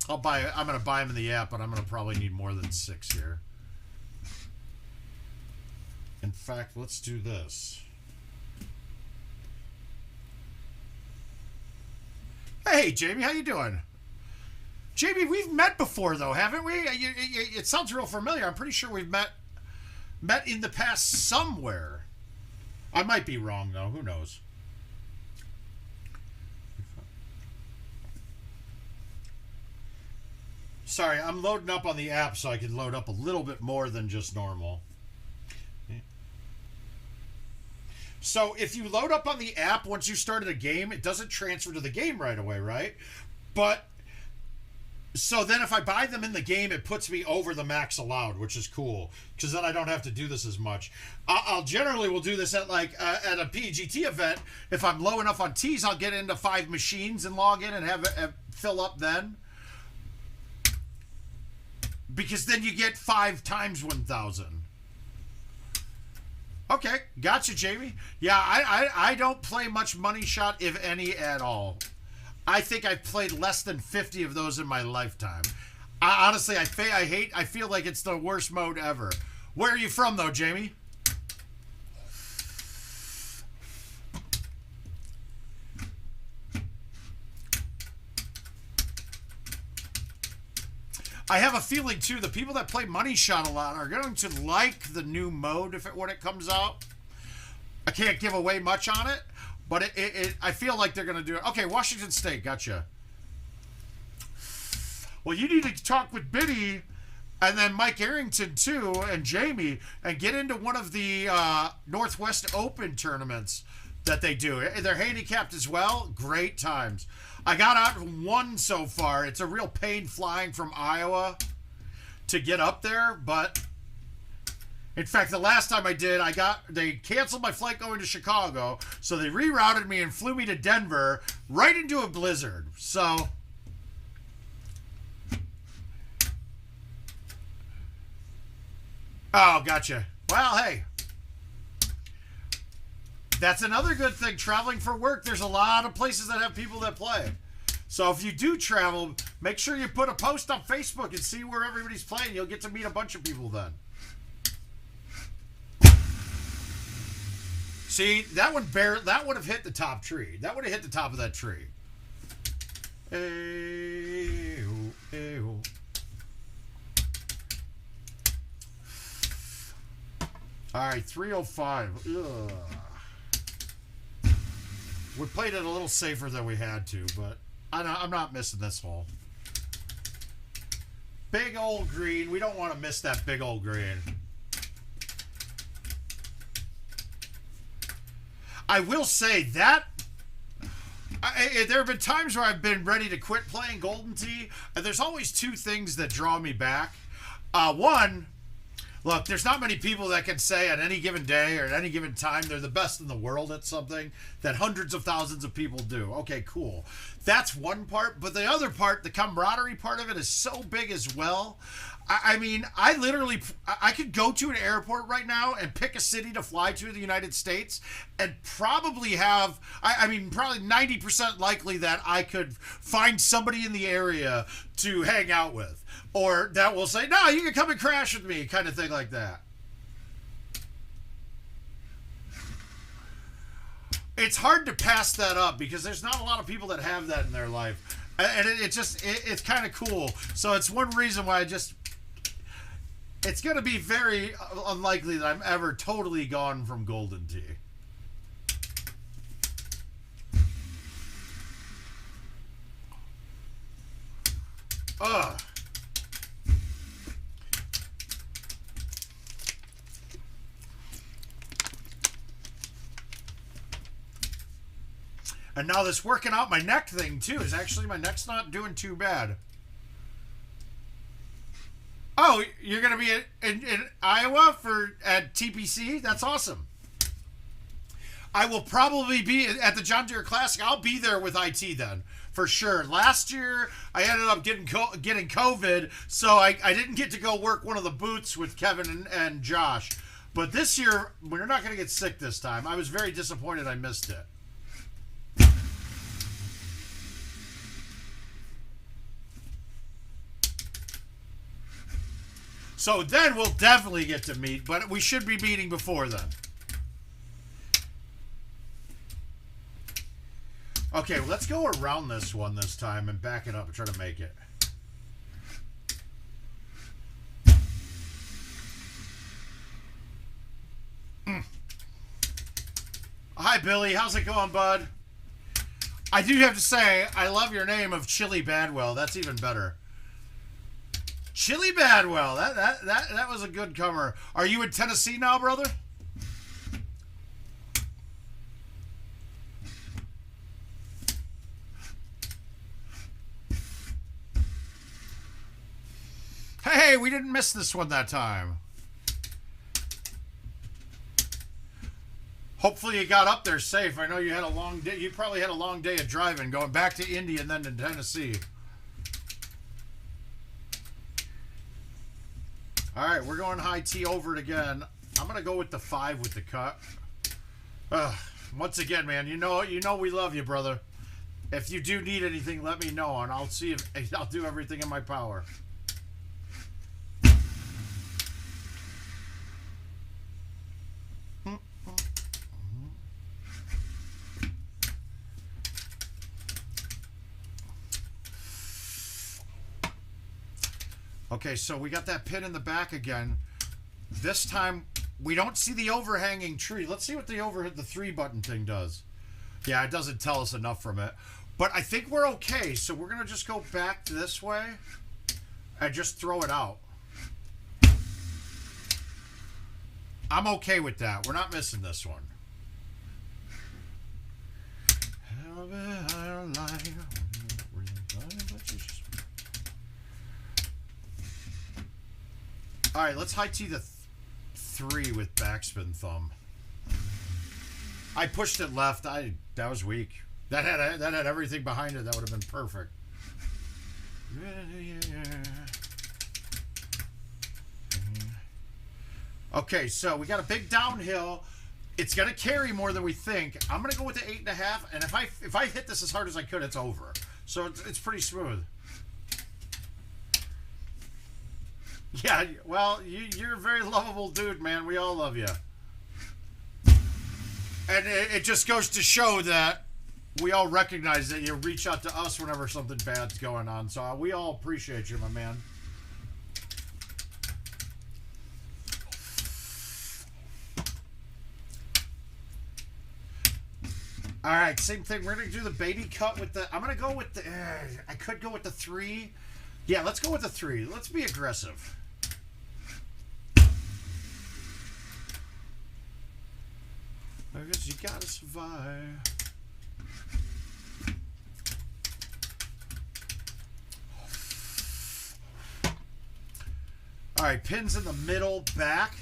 I'm going to buy them in the app, but I'm going to probably need more than 6 here. In fact, let's do this. Hey, Jamie, how you doing? Jamie, we've met before, though, haven't we? It sounds real familiar. I'm pretty sure we've met in the past somewhere. I might be wrong, though. Who knows? Sorry, I'm loading up on the app so I can load up a little bit more than just normal. So if you load up on the app once you started a game, it doesn't transfer to the game right away, right? But so then if I buy them in the game, it puts me over the max allowed, which is cool because then I don't have to do this as much. I'll generally will do this at at a PGT event. If I'm low enough on tees, I'll get into 5 machines and log in and have it fill up then. Because then you get 5 times 1,000. Okay, gotcha, Jamie. Yeah, I don't play much money shot, if any, at all. I think I've played less than 50 of those in my lifetime. Honestly, I feel like it's the worst mode ever. Where are you from, though, Jamie? I have a feeling, too, the people that play Money Shot a lot are going to like the new mode when it comes out. I can't give away much on it, but I feel like they're going to do it. Okay, Washington State, gotcha. Well, you need to talk with Biddy and then Mike Arrington, too, and Jamie, and get into one of the Northwest Open tournaments that they do. They're handicapped as well. Great times. I got out one so far. It's a real pain flying from Iowa to get up there, but in fact, the last time I did, they canceled my flight going to Chicago, so they rerouted me and flew me to Denver right into a blizzard. So oh, gotcha. Well, hey, that's another good thing. Traveling for work, there's a lot of places that have people that play. So if you do travel, make sure you put a post on Facebook and see where everybody's playing. You'll get to meet a bunch of people then. See, that would have hit the top tree. That would have hit the top of that tree. Ew, ew. All right, 305. Ugh. We played it a little safer than we had to, but I'm not missing this hole. Big old green. We don't want to miss that big old green. I will say that there have been times where I've been ready to quit playing Golden Tee, and there's always two things that draw me back. One, look, there's not many people that can say at any given day or at any given time they're the best in the world at something that hundreds of thousands of people do. Okay, cool. That's one part, but the other part, the camaraderie part of it, is so big as well. I mean, I could go to an airport right now and pick a city to fly to in the United States and probably have, probably 90% likely that I could find somebody in the area to hang out with. Or that will say, no, you can come and crash with me, kind of thing like that. It's hard to pass that up because there's not a lot of people that have that in their life. And it's kind of cool. So it's one reason why it's going to be very unlikely that I'm ever totally gone from Golden Tee. Ugh. And now this working out my neck thing too is actually, my neck's not doing too bad. Oh, you're going to be in Iowa at TPC? That's awesome. I will probably be at the John Deere Classic. I'll be there with IT then, for sure. Last year, I ended up getting COVID, so I didn't get to go work one of the booths with Kevin and Josh. But this year, we're not going to get sick this time. I was very disappointed I missed it. So then we'll definitely get to meet, but we should be meeting before then. Okay, well, let's go around this one this time and back it up and try to make it. Hi, Billy. How's it going, bud? I do have to say, I love your name of Chili Badwell. That's even better. Chili Badwell. That was a good comer. Are you in Tennessee now, brother? Hey, we didn't miss this one that time. Hopefully you got up there safe. I know you had a long day. You probably had a long day of driving, going back to Indy and then to Tennessee. All right, we're going high T over it again. I'm gonna go with the 5 with the cut. Once again, man, you know we love you, brother. If you do need anything, let me know, and I'll see if I'll do everything in my power. Okay, so we got that pin in the back again. This time, we don't see the overhanging tree. Let's see what the 3-button thing does. Yeah, it doesn't tell us enough from it. But I think we're okay, so we're going to just go back this way and just throw it out. I'm okay with that. We're not missing this one. All right, let's high T the 3 with backspin thumb. I pushed it left. That was weak. That had everything behind it. That would have been perfect. Okay, so we got a big downhill. It's gonna carry more than we think. I'm gonna go with the 8.5, and if I hit this as hard as I could, it's over. So it's pretty smooth. Yeah, well, you're a very lovable dude, man. We all love you. And it just goes to show that we all recognize that you reach out to us whenever something bad's going on. So we all appreciate you, my man. All right, same thing. We're going to do the baby cut with the... I'm going to go with the... I could go with the 3. Yeah, let's go with the 3. Let's be aggressive. I guess you got to survive. All right, pins in the middle, back.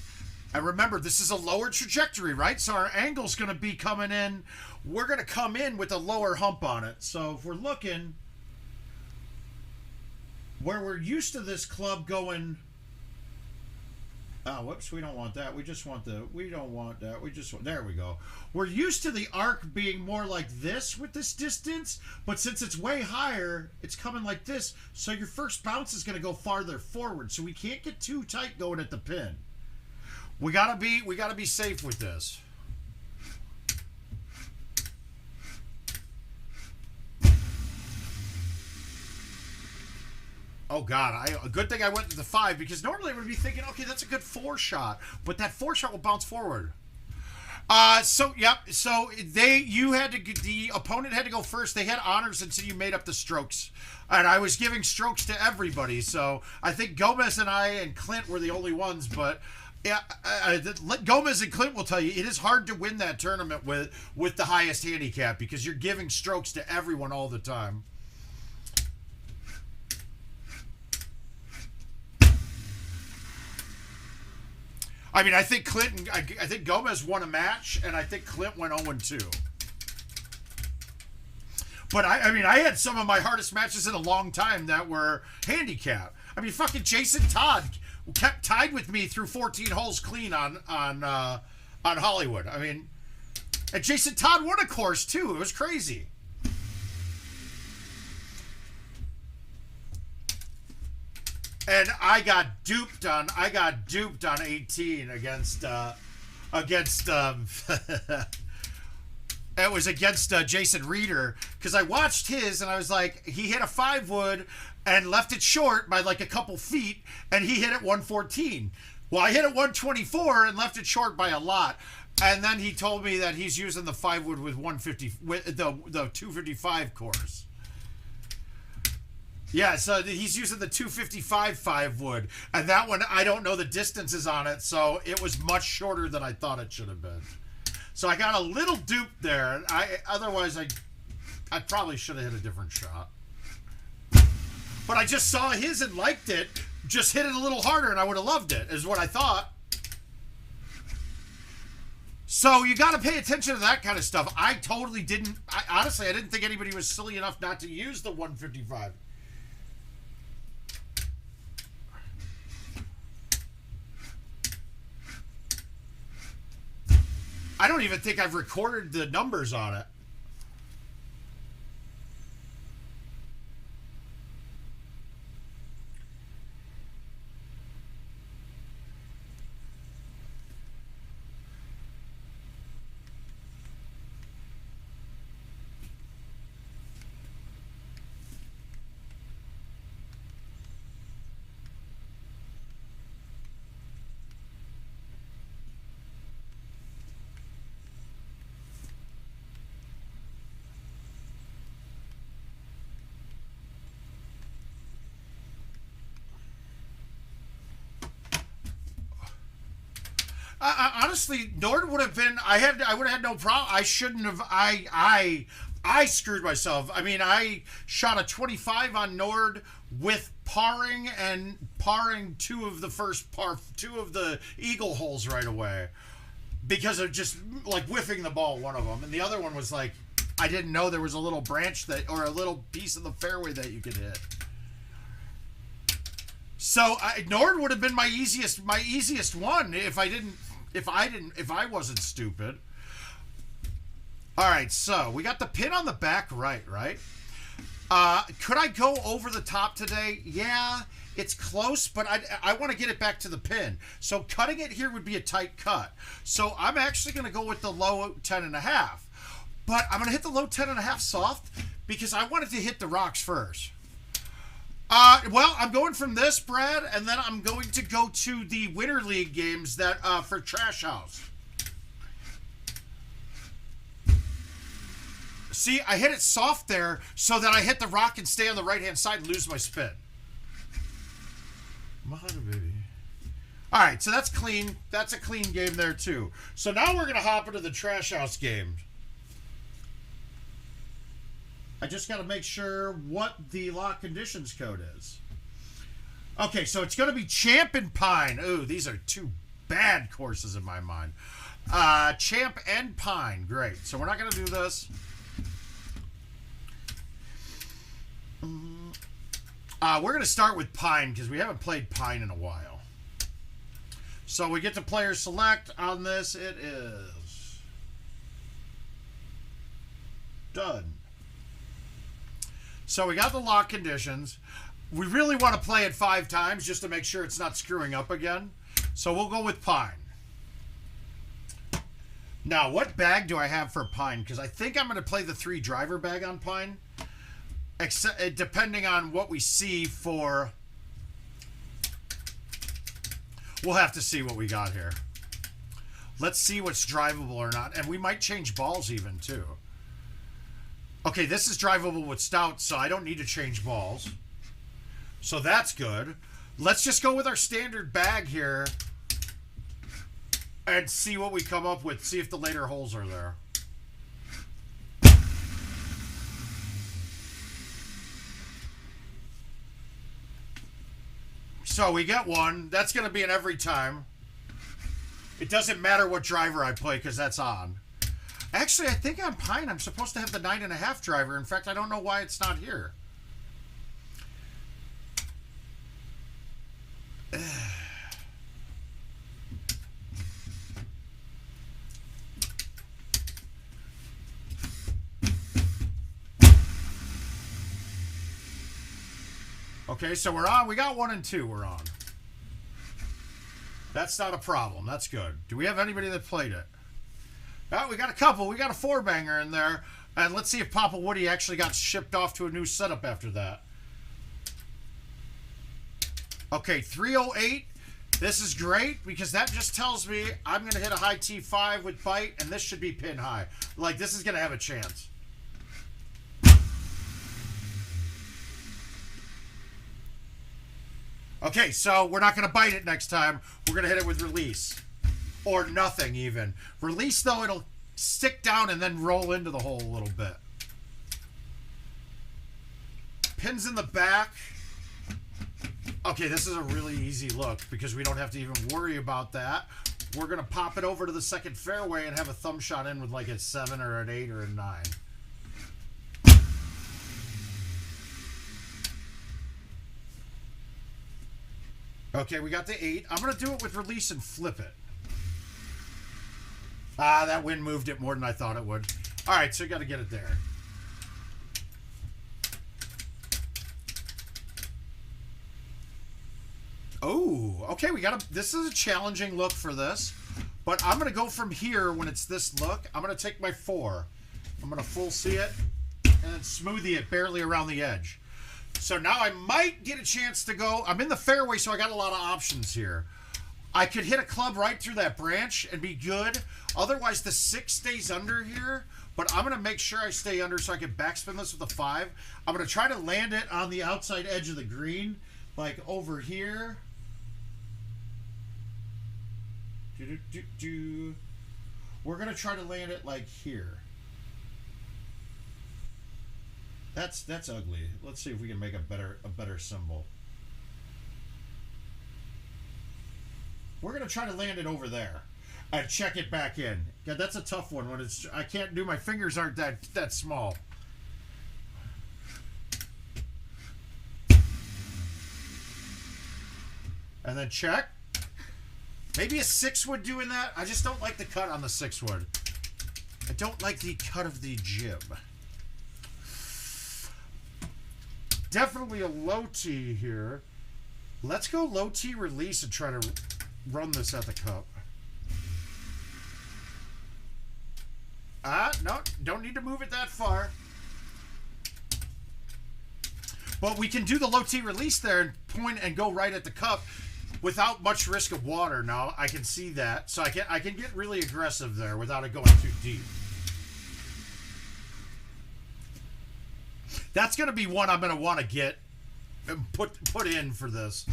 And remember, this is a lower trajectory, right? So our angle's going to be coming in. We're going to come in with a lower hump on it. So if we're looking where we're used to this club going... Oh, whoops, we don't want that. We just want the... We don't want that. We just want... There we go. We're used to the arc being more like this with this distance, but since it's way higher, it's coming like this. So your first bounce is going to go farther forward. So we can't get too tight going at the pin. We gotta be safe with this. Oh God, a good thing I went to the 5 because normally I would be thinking, okay, that's a good 4 shot, but that 4 shot will bounce forward. So the opponent had to go first. They had honors until you made up the strokes, and I was giving strokes to everybody. So I think Gomez and I and Clint were the only ones, but. Yeah, Gomez and Clint will tell you it is hard to win that tournament with the highest handicap because you're giving strokes to everyone all the time. I mean, I think Gomez won a match, and I think Clint went 0-2. But I mean, I had some of my hardest matches in a long time that were handicap. I mean, fucking Jason Todd kept tied with me through 14 holes clean on Hollywood. I mean, and Jason Todd won a course too. It was crazy. And I got duped on 18 against it was against Jason Reeder because I watched his and I was like, he hit a 5-wood and left it short by like a couple feet, and he hit it 114. Well, I hit it 124 and left it short by a lot. And then he told me that he's using the 5-wood with 150 with the 255 course. Yeah, so he's using the 255 5-wood, and that one I don't know the distances on it, so it was much shorter than I thought it should have been. So I got a little duped there. Otherwise I probably should have hit a different shot. But I just saw his and liked it. Just hit it a little harder and I would have loved it, is what I thought. So you got to pay attention to that kind of stuff. I totally didn't. Honestly, I didn't think anybody was silly enough not to use the 155. I don't even think I've recorded the numbers on it. Honestly, Nord would have been. I would have had no problem. I shouldn't have. I screwed myself. I mean, I shot a 25 on Nord with parring two of the eagle holes right away because of just like whiffing the ball, one of them, and the other one was like I didn't know there was a little branch or a little piece of the fairway that you could hit. So Nord would have been my easiest one if I wasn't stupid. All right, so we got the pin on the back right? Could I go over the top today? Yeah, it's close, but I want to get it back to the pin. So cutting it here would be a tight cut. So I'm actually going to go with the low 10.5. But I'm going to hit the low 10.5 soft because I wanted to hit the rocks first. Well, I'm going from this, Brad, and then I'm going to go to the Winter League games that for Trash House. See, I hit it soft there so that I hit the rock and stay on the right-hand side and lose my spin. Baby. All right, so that's clean. That's a clean game there, too. So now we're going to hop into the Trash House game. I just got to make sure what the lock conditions code is. Okay, so it's going to be Champ and Pine. Ooh, these are two bad courses in my mind. Champ and Pine. Great. So we're not going to do this. We're going to start with Pine because we haven't played Pine in a while. So we get to player select on this. It is done. So we got the lock conditions. We really want to play it 5 times just to make sure it's not screwing up again. So we'll go with Pine. Now, what bag do I have for Pine? Because I think I'm going to play the 3 driver bag on Pine. Except, depending on what we see for... We'll have to see what we got here. Let's see what's drivable or not. And we might change balls even, too. Okay, this is drivable with stout, so I don't need to change balls. So that's good. Let's just go with our standard bag here and see what we come up with. See if the later holes are there. So we get one. That's going to be an every time. It doesn't matter what driver I play because that's on. Actually, I think on Pine I'm supposed to have the 9.5 driver. In fact, I don't know why it's not here. Okay, so we're on. We got 1 and 2. We're on. That's not a problem. That's good. Do we have anybody that played it? Oh, we got a couple. We got a 4-banger in there. And let's see if Papa Woody actually got shipped off to a new setup after that. Okay, 308. This is great because that just tells me I'm going to hit a high T5 with bite, and this should be pin high. Like, this is going to have a chance. Okay, so we're not going to bite it next time. We're going to hit it with release. Or nothing, even. Release, though, it'll stick down and then roll into the hole a little bit. Pins in the back. Okay, this is a really easy look because we don't have to even worry about that. We're going to pop it over to the second fairway and have a thumb shot in with like a 7 or an 8 or a 9. Okay, we got the 8. I'm going to do it with release and flip it. Ah, that wind moved it more than I thought it would. All right, so you got to get it there. Oh, okay, we got to... This is a challenging look for this. But I'm going to go from here when it's this look. I'm going to take my 4. I'm going to full see it and then smoothie it barely around the edge. So now I might get a chance to go. I'm in the fairway, so I got a lot of options here. I could hit a club right through that branch and be good. Otherwise, the 6 stays under here. But I'm going to make sure I stay under so I can backspin this with a 5. I'm going to try to land it on the outside edge of the green, like over here. We're gonna try to land it like here. That's ugly. Let's see if we can make a better symbol. We're gonna try to land it over there and check it back in. Yeah, that's a tough one when it's. I can't do. My fingers aren't that small. And then check. Maybe a 6-wood doing that. I just don't like the cut on the 6-wood. I don't like the cut of the jib. Definitely a low T here. Let's go low T release and try to run this at the cup. No, don't need to move it that far. But we can do the low T release there and point and go right at the cup without much risk of water. Now I can see that, so I can get really aggressive there without it going too deep. That's going to be one I'm going to want to get and put in for this.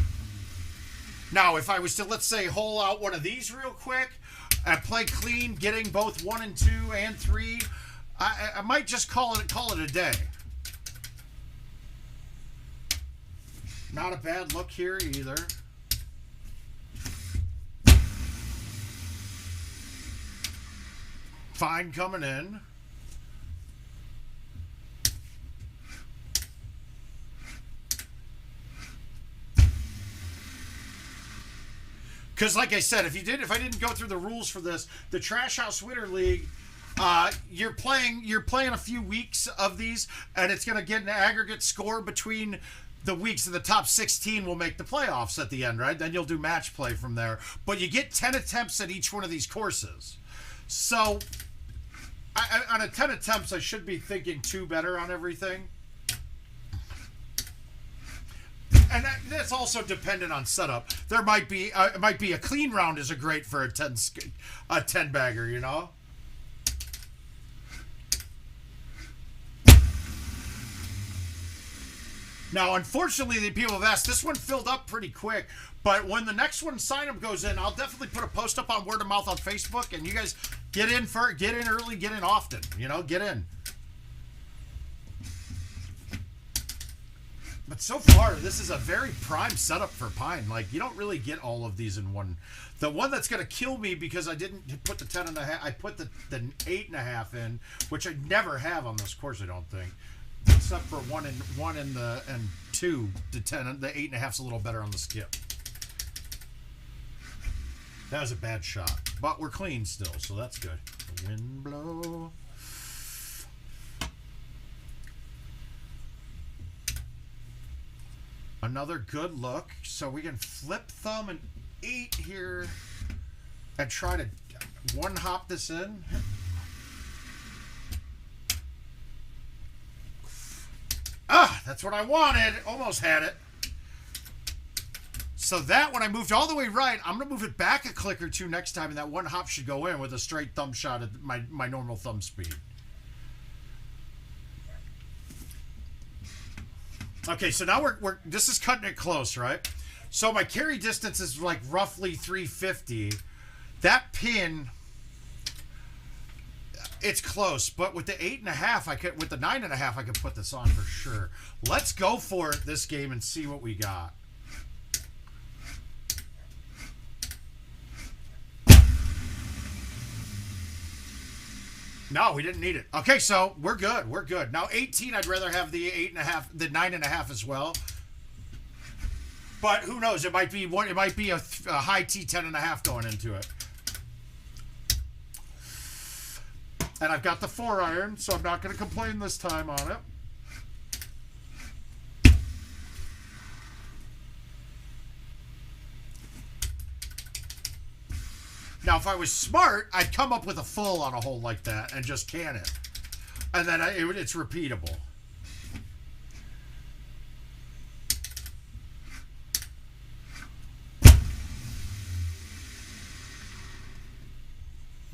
Now, if I was to, let's say, hole out one of these real quick and play clean, getting both 1 and 2 and 3, I might just call it a day. Not a bad look here either. Fine coming in. Because, like I said, if I didn't go through the rules for this, the Trash House Winter League, you're playing a few weeks of these, and it's going to get an aggregate score between the weeks, and the top 16 will make the playoffs at the end, right? Then you'll do match play from there. But you get 10 attempts at each one of these courses. So, on a 10 attempts, I should be thinking 2 better on everything. And that's also dependent on setup. There might be a clean round is a great for a 10 bagger, you know. Now, unfortunately, the people have asked, this one filled up pretty quick, but when the next one sign-up goes in, I'll definitely put a post up on Word of Mouth on Facebook, and you guys get in early, get in often, you know, get in. But so far, this is a very prime setup for Pine. Like, you don't really get all of these in one. The one that's going to kill me because I didn't put the 10.5, I put the 8.5 in, which I never have on this course, I don't think. Except for 1 and 2 to 10. The 8.5's a little better on the skip. That was a bad shot. But we're clean still, so that's good. Wind blow. Another good look. So we can flip thumb an 8 here and try to one hop this in. Ah, that's what I wanted. Almost had it. So that, when I moved all the way right, I'm going to move it back a click or two next time, and that one hop should go in with a straight thumb shot at my normal thumb speed. Okay, so now this is cutting it close, right? So my carry distance is like roughly 350. That pin, it's close, but with the 8.5, with the 9.5, I could put this on for sure. Let's go for it this game and see what we got. No, we didn't need it. Okay, so we're good. We're good. Now 18, I'd rather have the 8.5, the 9.5 as well. But who knows? It might be one. It might be a high T 10.5 going into it. And I've got the 4-iron, so I'm not going to complain this time on it. Now, if I was smart, I'd come up with a full on a hole like that and just can it. And then it's repeatable.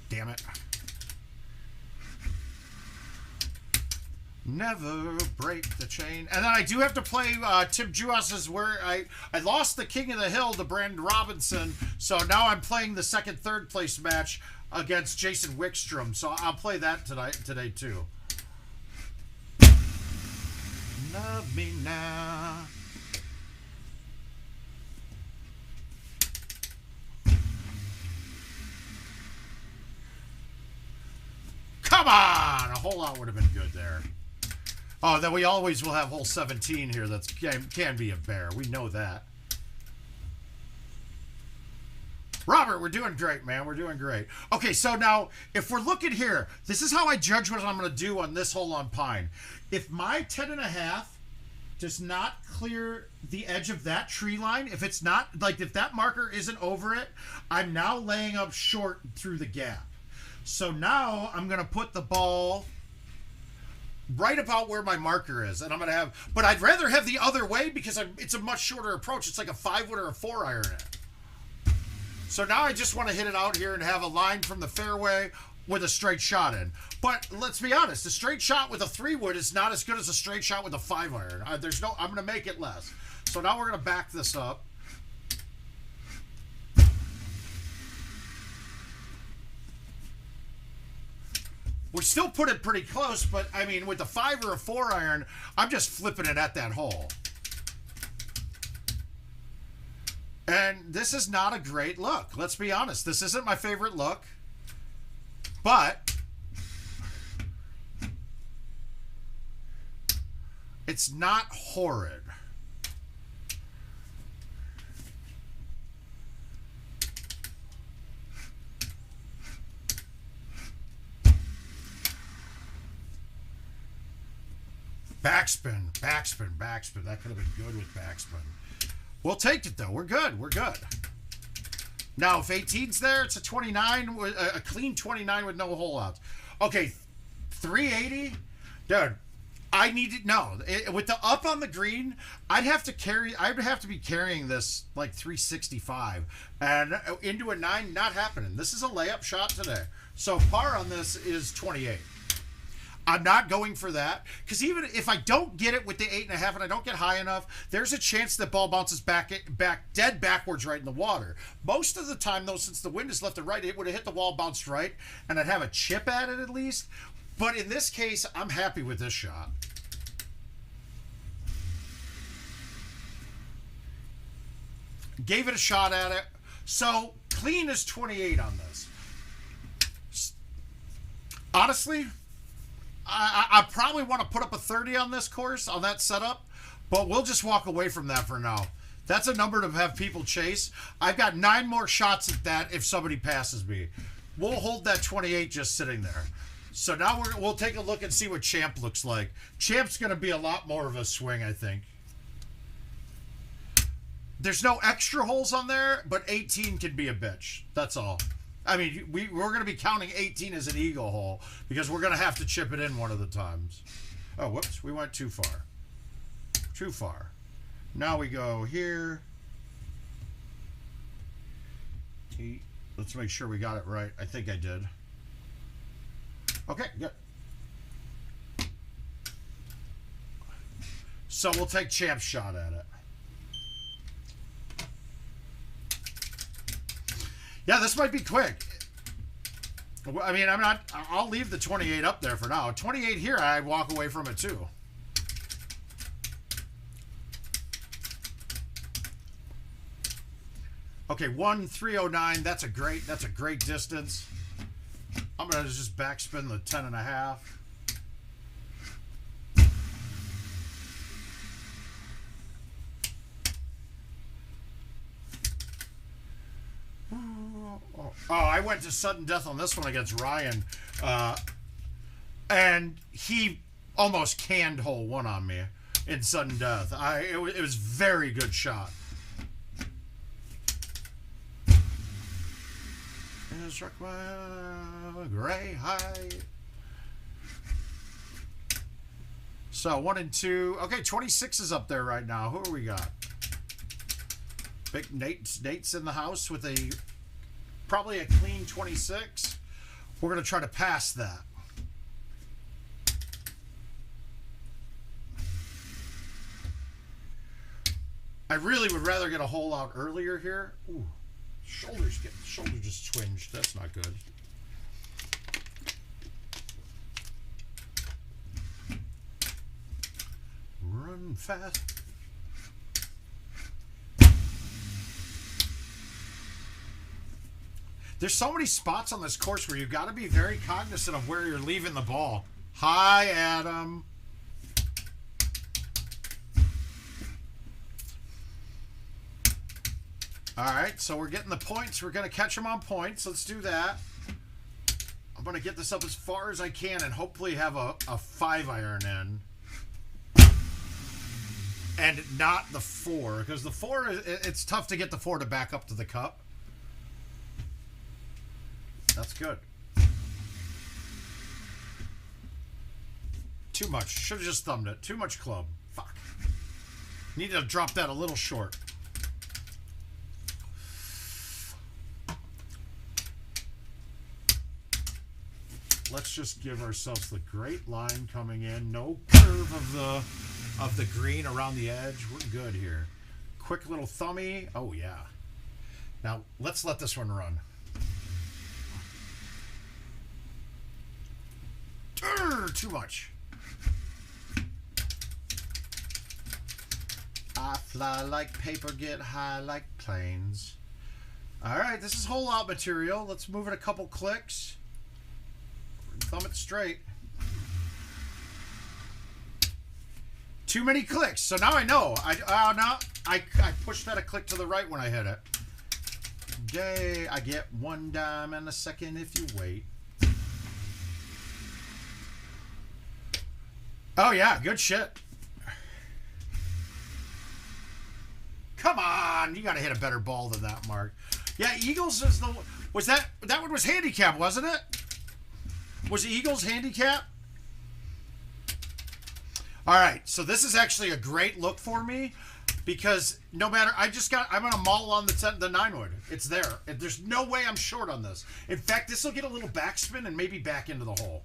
Damn it. Never break the chain. And then I do have to play Tim Juas's where I lost the King of the Hill to Brandon Robinson. So now I'm playing the second, third place match against Jason Wickstrom. So I'll play that today too. Love me now. Come on! A whole lot would have been good there. Oh, then we always will have hole 17 here. That can be a bear. We know that. Robert, we're doing great, man. We're doing great. Okay, so now, if we're looking here, this is how I judge what I'm going to do on this hole on Pine. If my 10.5 does not clear the edge of that tree line, if it's not, like if that marker isn't over it, I'm now laying up short through the gap. So now I'm going to put the ball right about where my marker is, and I'm going to have, but I'd rather have the other way because it's a much shorter approach. It's like a 5-wood or a 4-iron. So now I just want to hit it out here and have a line from the fairway with a straight shot in. But let's be honest, a straight shot with a 3-wood is not as good as a straight shot with a 5-iron. I'm going to make it less. So now we're going to back this up. We still put it pretty close, but I mean, with a 5 or a 4-iron, I'm just flipping it at that hole. And this is not a great look. Let's be honest. This isn't my favorite look, but it's not horrid. Backspin, backspin, backspin. That could have been good with backspin. We'll take it, though. We're good. We're good. Now, if 18's there, it's a 29, a clean 29 with no hole outs. Okay, 380. Dude, I need to know. With the up on the green, I would have to be carrying this like 365. And into a 9, not happening. This is a layup shot today. So par on this is 28. I'm not going for that because even if I don't get it with the 8.5 and I don't get high enough, there's a chance that ball bounces back dead backwards right in the water. Most of the time, though, since the wind is left and right, it would have hit the wall, bounced right, and I'd have a chip at it at least. But in this case, I'm happy with this shot. Gave it a shot at it. So clean is 28 on this. Honestly, I probably want to put up a 30 on this course, on that setup, but we'll just walk away from that for now. That's a number to have people chase. I've got 9 more shots at that if somebody passes me. We'll hold that 28 just sitting there. So now we'll take a look and see what Champ looks like. Champ's going to be a lot more of a swing, I think. There's no extra holes on there, but 18 can be a bitch. That's all. I mean, we're going to be counting 18 as an eagle hole because we're going to have to chip it in one of the times. Oh, whoops. We went too far. Too far. Now we go here. Let's make sure we got it right. I think I did. Okay, good. So we'll take Champ's shot at it. Yeah, this might be quick. I mean, I'll leave the 28 up there for now. 28 here, I walk away from it too. Okay, 1-309. That's a great distance. I'm gonna just backspin the 10.5. Oh, I went to sudden death on this one against Ryan, and he almost canned hole 1 on me in sudden death. It was very good shot. And struck my gray height. So 1 and 2. Okay, 26 is up there right now. Who do we got? Big Nate's in the house with probably a clean 26. We're going to try to pass that. I really would rather get a hole out earlier here. Ooh, shoulder just twinged. That's not good. Run fast. There's so many spots on this course where you've got to be very cognizant of where you're leaving the ball. Hi, Adam. All right, so we're getting the points. We're going to catch them on points. Let's do that. I'm going to get this up as far as I can and hopefully have a 5-iron in. And not the 4, because the 4, it's tough to get the 4 to back up to the cup. That's good. Too much. Should have just thumbed it. Too much club. Fuck. Need to drop that a little short. Let's just give ourselves the great line coming in. No curve of the green around the edge. We're good here. Quick little thummy. Oh, yeah. Now, let's let this one run. Too much. I fly like paper, get high like planes. All right, this is hole out material. Let's move it a couple clicks. Thumb it straight. Too many clicks. So now I know. I pushed that a click to the right when I hit it. Yay, I get 1 dime and a second if you wait. Oh yeah, good shit. Come on, you gotta hit a better ball than that, Mark. Yeah, Eagles is the that one was handicap, wasn't it? Was the Eagles handicap? All right, so this is actually a great look for me because no matter I'm gonna maul on the 9-wood. It's there. There's no way I'm short on this. In fact, this will get a little backspin and maybe back into the hole.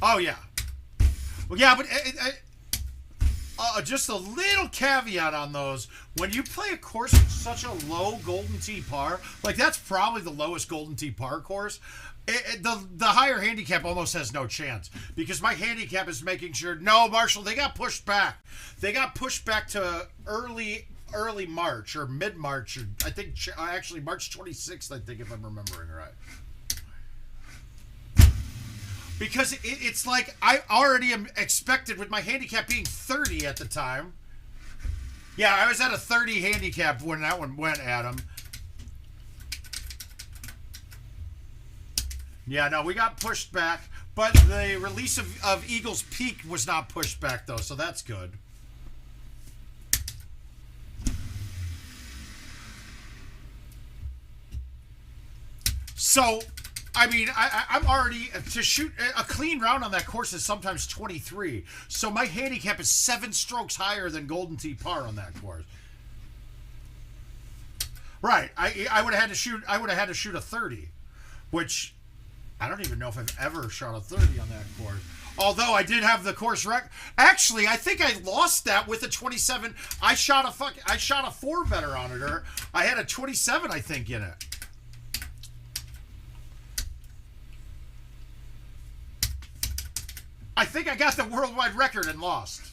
Oh yeah. Well, yeah, but just a little caveat on those. When you play a course with such a low Golden Tee par, like that's probably the lowest Golden Tee par course, the higher handicap almost has no chance because my handicap is making sure. No, Marshall, they got pushed back. They got pushed back to early March or mid-March. Or I think actually March 26th, I think, if I'm remembering right. Because it's like I already am expected with my handicap being 30 at the time. Yeah, I was at a 30 handicap when that one went, Adam. Yeah, no, we got pushed back. But the release of Eagles Peak was not pushed back, though, so that's good. So, I mean, I'm already, to shoot a clean round on that course is sometimes 23. So my handicap is 7 strokes higher than Golden Tee par on that course. Right. I would have had to shoot a 30, which I don't even know if I've ever shot a 30 on that course. Although I did have the course record. Actually, I think I lost that with a 27. I shot a 4 better on it, or I had a 27, I think, in it. I think I got the worldwide record and lost.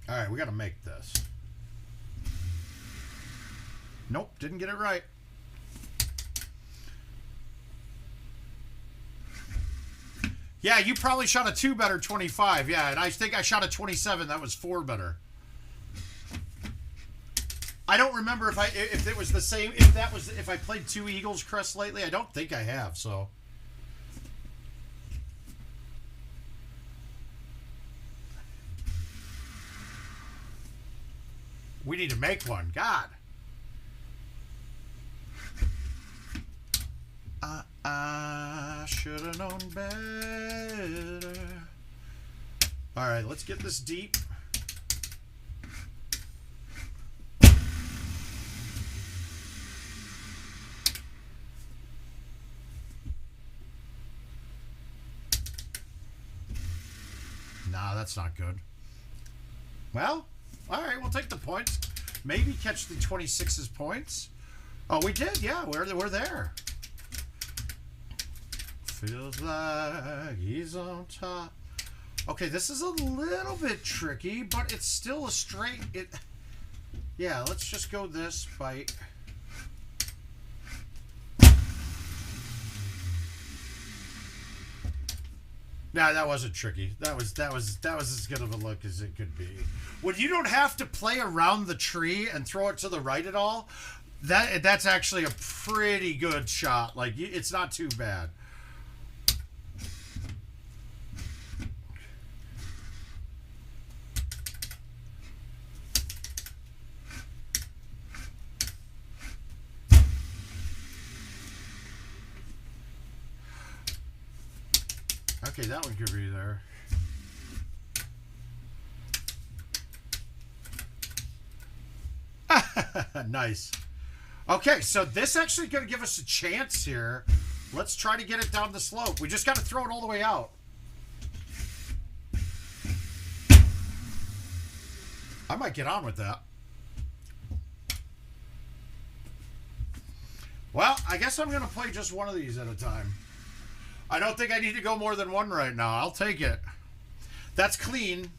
All right, we got to make this. Nope, didn't get it right. Yeah, you probably shot a 2 better 25. Yeah, and I think I shot a 27. That was 4 better. I don't remember if it was the same, if I played 2 Eagles Crest lately. I don't think I have, so. We need to make one. God. I should have known better. All right, let's get this deep. Nah, that's not good. Well, all right, we'll take the points. Maybe catch the 26's points. Oh, we did. Yeah, we're there. Feels like he's on top. Okay, this is a little bit tricky, but it's still a straight. Yeah, let's just go this fight. Nah, that wasn't tricky. That was as good of a look as it could be. When you don't have to play around the tree and throw it to the right at all, that's actually a pretty good shot. Like, it's not too bad. Okay, that one could be there. Nice. Okay, so this actually going to give us a chance here. Let's try to get it down the slope. We just got to throw it all the way out. I might get on with that. Well, I guess I'm going to play just one of these at a time. I don't think I need to go more than one right now. I'll take it. That's clean.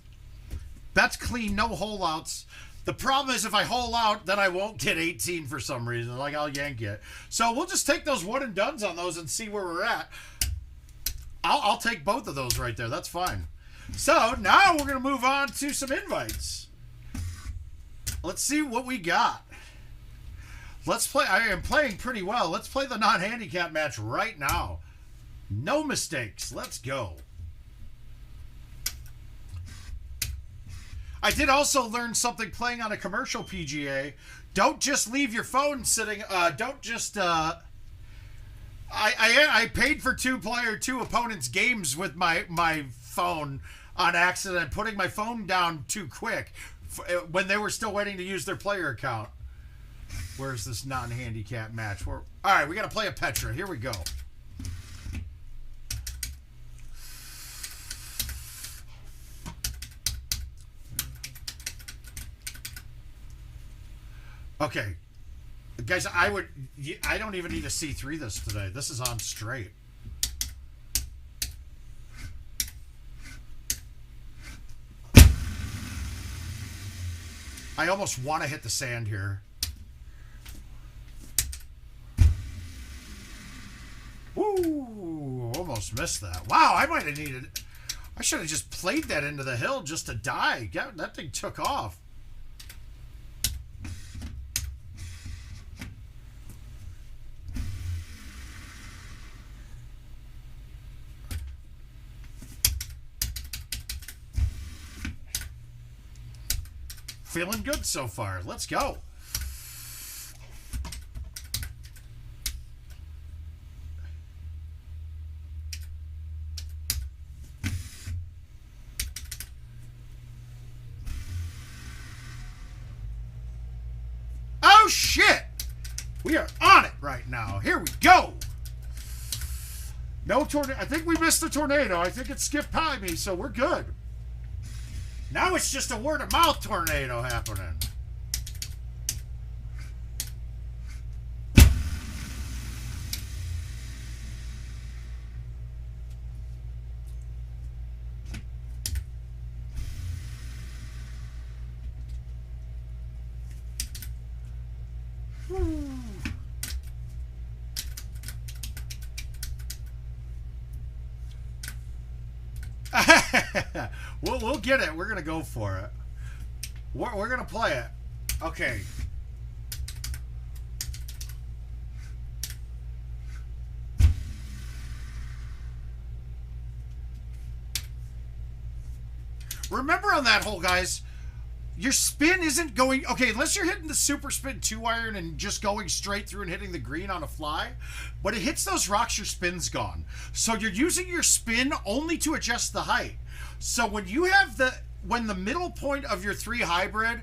That's clean. No hole outs. The problem is if I hole out, then I won't get 18 for some reason. Like, I'll yank it. So we'll just take those one and dones on those and see where we're at. I'll take both of those right there. That's fine. So now we're going to move on to some invites. Let's see what we got. Let's play. I am playing pretty well. Let's play the non-handicap match right now. No mistakes. Let's go. I did also learn something playing on a commercial PGA. Don't just leave your phone sitting. Don't just. I paid for two opponents' games with my phone on accident, putting my phone down too quick when they were still waiting to use their player account. Where's this non-handicap match? All right, we got to play a Petra. Here we go. Okay, guys, I don't even need to C3 this today. This is on straight. I almost want to hit the sand here. Woo! Almost missed that. Wow, I might have needed. I should have just played that into the hill just to die. That thing took off. Feeling good so far. Let's go. Oh, shit. We are on it right now. Here we go. No tornado. I think we missed the tornado. I think it skipped by me, so we're good. Now it's just a word-of-mouth tornado happening. We'll get it. We're going to go for it. We're going to play it. Okay. Remember on that hole, guys, your spin isn't going, okay, unless you're hitting the super spin 2-iron and just going straight through and hitting the green on a fly. When it hits those rocks, your spin's gone. So you're using your spin only to adjust the height. So when you have when the middle point of your 3 hybrid,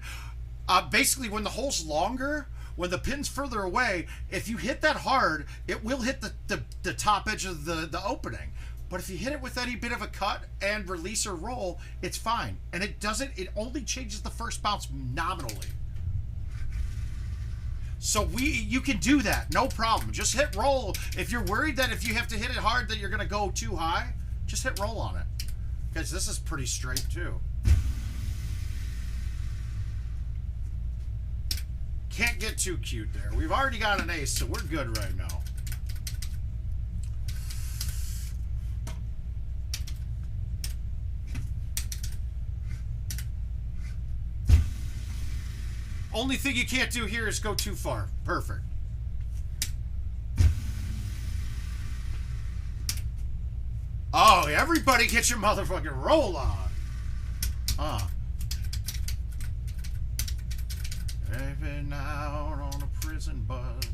basically when the hole's longer, when the pin's further away, if you hit that hard, it will hit the top edge of the opening. But if you hit it with any bit of a cut and release or roll, it's fine. And it only changes the first bounce nominally. So you can do that, no problem. Just hit roll. If you're worried that if you have to hit it hard that you're gonna go too high, just hit roll on it. Because this is pretty straight too. Can't get too cute there. We've already got an ace, so we're good right now. Only thing you can't do here is go too far. Perfect. Oh, everybody get your motherfucking roll on. Driving out on a prison bus.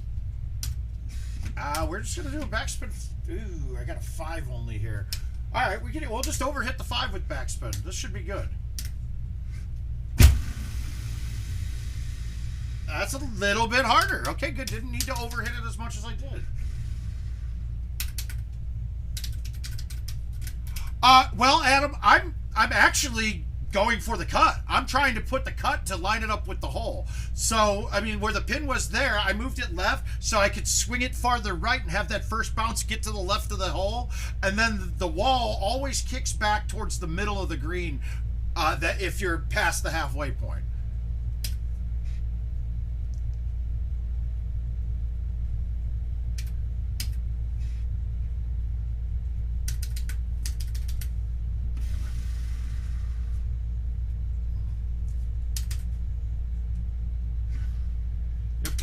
We're just gonna do a backspin. Ooh, I got a 5 only here. All right, we'll just overhit the 5 with backspin. This should be good. That's a little bit harder. Okay, good. Didn't need to overhit it as much as I did. Well, Adam, I'm actually going for the cut. I'm trying to put the cut to line it up with the hole. So, I mean, where the pin was there, I moved it left so I could swing it farther right and have that first bounce get to the left of the hole. And then the wall always kicks back towards the middle of the green that if you're past the halfway point.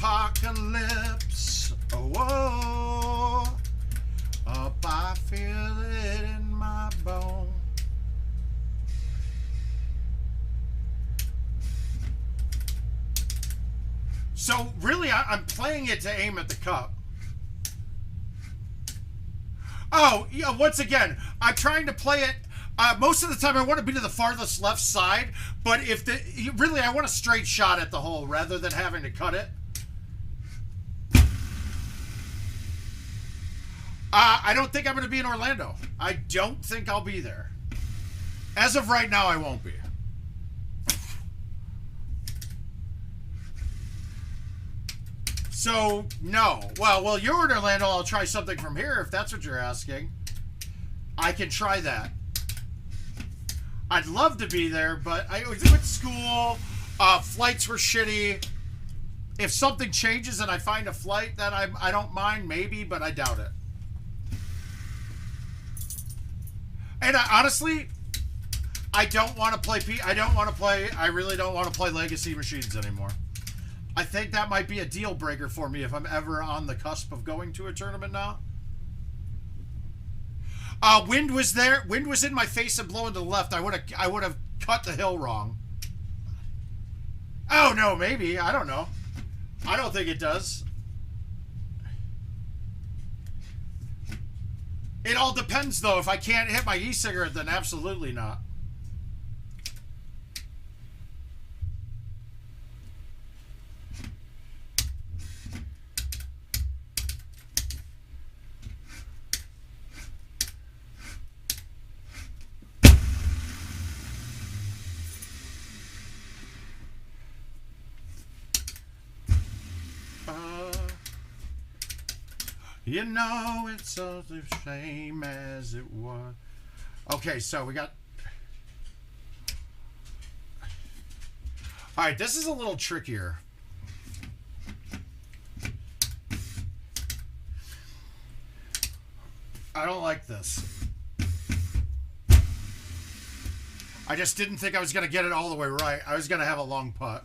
Apocalypse, oh, up I feel it in my bone. So really, I'm playing it to aim at the cup. Oh, yeah, once again, I'm trying to play it. Most of the time I want to be to the farthest left side, but really I want a straight shot at the hole rather than having to cut it. I don't think I'm going to be in Orlando. I don't think I'll be there. As of right now, I won't be. So, no. Well, you're in Orlando. I'll try something from here if that's what you're asking. I can try that. I'd love to be there, but I was with school. Flights were shitty. If something changes and I find a flight that I don't mind, maybe, but I doubt it. And honestly, I don't want to play. I really don't want to play Legacy Machines anymore. I think that might be a deal breaker for me if I'm ever on the cusp of going to a tournament now. Wind was there. Wind was in my face and blowing to the left. I would have cut the hill wrong. Oh no, maybe. I don't know. I don't think it does. It all depends, though. If I can't hit my e-cigarette, then absolutely not. You know, it's such a shame as it was. Okay, so we got... Alright, this is a little trickier. I don't like this. I just didn't think I was going to get it all the way right. I was going to have a long putt.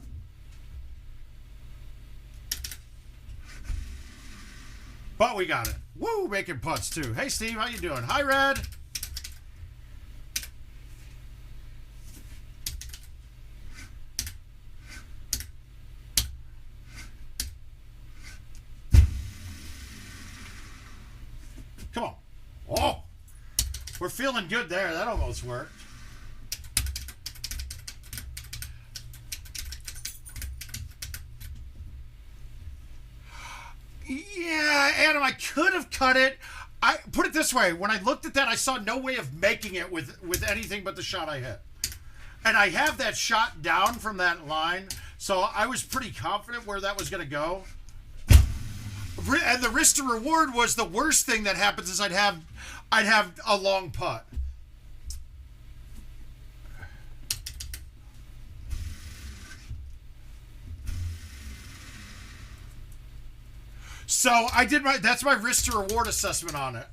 But we got it. Woo, making putts too. Hey Steve, how you doing? Hi Red. Come on. Oh, we're feeling good there. That almost worked. Yeah, Adam, I could have cut it. I put it this way: when I looked at that, I saw no way of making it with anything but the shot I hit. And I have that shot down from that line, so I was pretty confident where that was going to go. And the risk to reward was the worst thing that happens is I'd have a long putt. So I did that's my risk to reward assessment on it.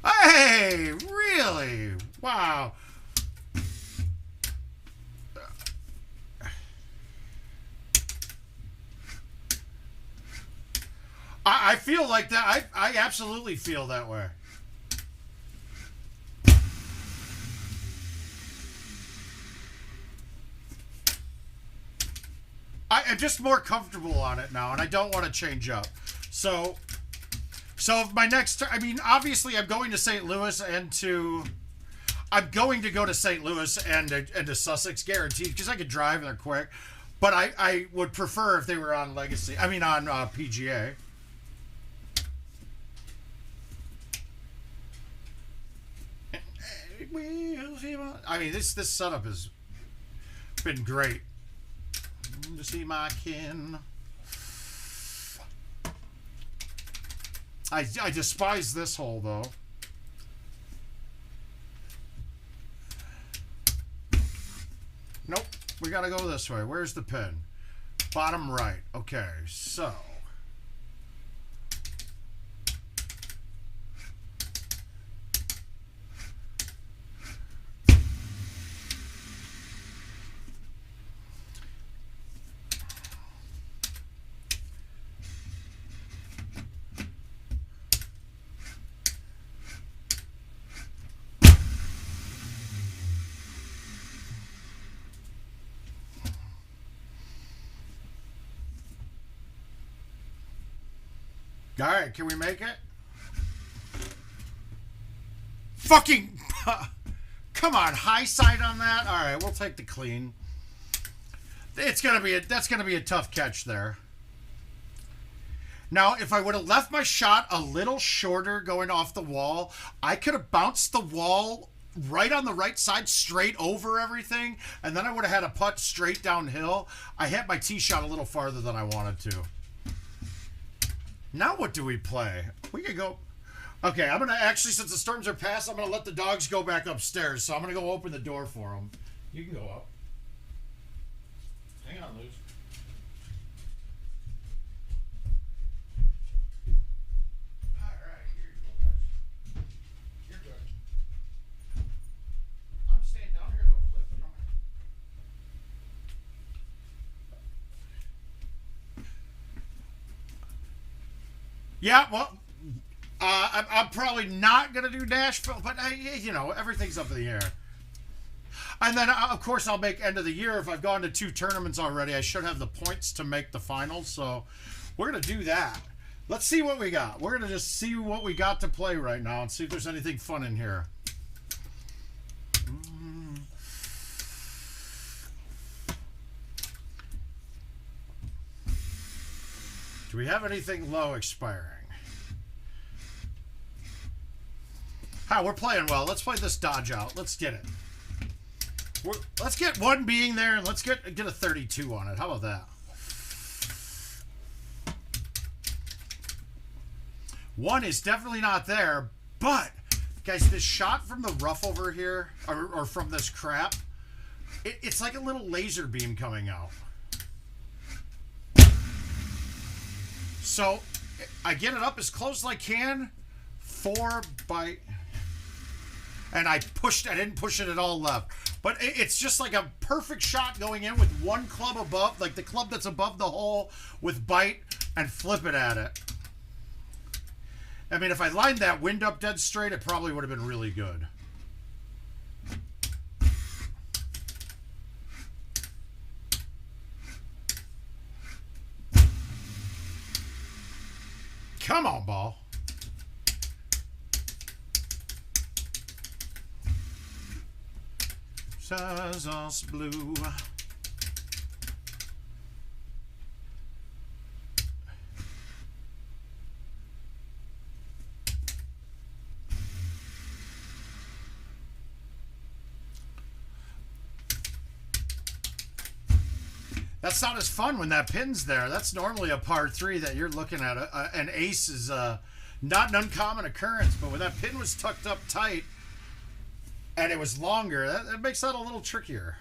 Hey, really? Wow. I feel like that. I absolutely feel that way. I'm just more comfortable on it now, and I don't want to change up. So my next, I mean, obviously I'm going to St. Louis I'm going to go to St. Louis and to Sussex, guaranteed, because I could drive and they're quick. But I would prefer if they were on Legacy. I mean, on PGA. I mean, this setup has been great. To see my kin. I despise this hole, though. Nope. We gotta go this way. Where's the pin? Bottom right. Okay, so... All right, can we make it? Fucking... Come on, high side on that? All right, we'll take the clean. That's gonna be a tough catch there. Now, if I would have left my shot a little shorter going off the wall, I could have bounced the wall right on the right side, straight over everything, and then I would have had a putt straight downhill. I hit my tee shot a little farther than I wanted to. Now what do we play? We could go... Okay, I'm going to actually, since the storms are past, I'm going to let the dogs go back upstairs. So I'm going to go open the door for them. You can go up. Hang on, Luce. All right, here you go, guys. You're good. I'm staying down here, no flip. Yeah, well, I'm probably not going to do Nashville, but, you know, everything's up in the air. And then, of course, I'll make end of the year. If I've gone to 2 tournaments already, I should have the points to make the finals. So we're going to do that. Let's see what we got. We're going to just see what we got to play right now and see if there's anything fun in here. Do we have anything low expiring? We're playing well. Let's play this dodge out. Let's get it. Let's get 1 being there, and let's get a 32 on it. How about that? 1 is definitely not there, but guys, this shot from the rough over here, or from this crap, it's like a little laser beam coming out. So I get it up as close as I can. 4 by... And I didn't push it at all left. But it's just like a perfect shot going in with 1 club above, like the club that's above the hole with bite, and flip it at it. I mean, if I lined that wind up dead straight, it probably would have been really good. Come on, ball. Says us blue. That's not as fun when that pin's there. That's normally a par 3 that you're looking at. An ace is not an uncommon occurrence, but when that pin was tucked up tight and it was longer, that makes that a little trickier.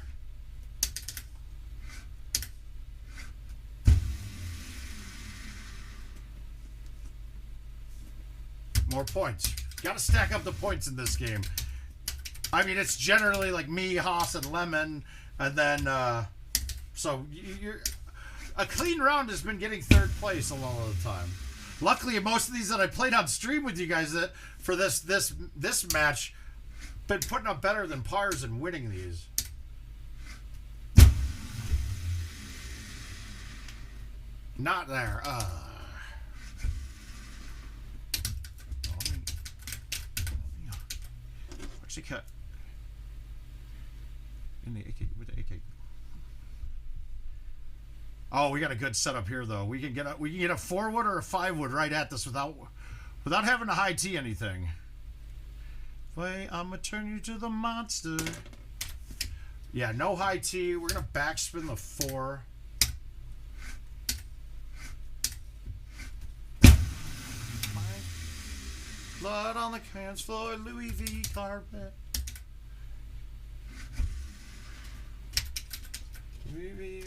More points. Got to stack up the points in this game. I mean, it's generally like me, Haas, and Lemon, and then... So you're a clean round has been getting third place a lot of the time. Luckily, most of these that I played on stream with you guys that for this match, been putting up better than pars and winning these. Not there. Actually, cut in the AK with the AK. Oh, we got a good setup here, though. We can get a 4-wood or a 5-wood right at this without having to high tee anything. Wait, I'm gonna turn you to the monster. Yeah, no high tee. We're gonna backspin the 4. Blood on the dance floor, Louis V carpet. Louis V.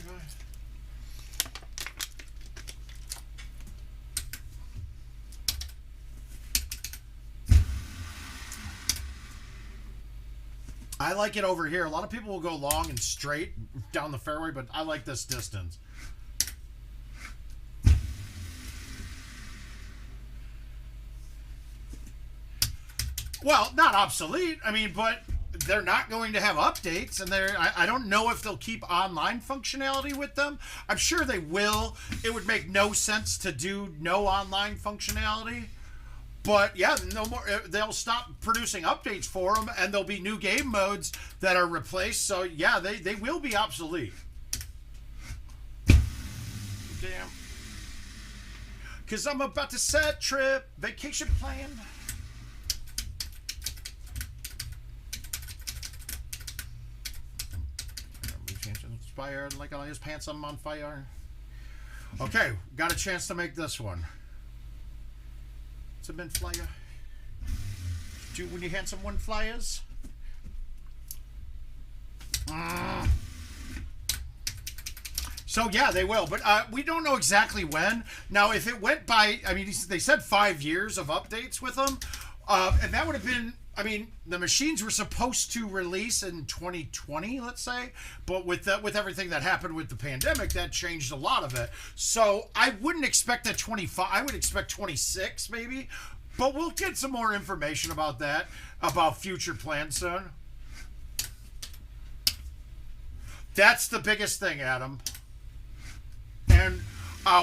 I like it over here. A lot of people will go long and straight down the fairway, but I like this distance. Well, not obsolete. I mean, but they're not going to have updates, and I don't know if they'll keep online functionality with them. I'm sure they will. It would make no sense to do no online functionality. But yeah, no more. They'll stop producing updates for them, and there'll be new game modes that are replaced. So yeah, they will be obsolete. Damn. Because I'm about to set trip, vacation plan. Inspired like on his pants, I'm on fire. Okay, got a chance to make this one. It's a mint flyer. When you hand someone flyers. So yeah, they will, but we don't know exactly when. Now, if it went by, I mean, they said 5 years of updates with them, and that would have been. I mean, the machines were supposed to release in 2020, let's say, but with everything that happened with the pandemic, that changed a lot of it. So I wouldn't expect that 25. I would expect 26 maybe, but we'll get some more information about that, about future plans soon. That's the biggest thing, Adam. And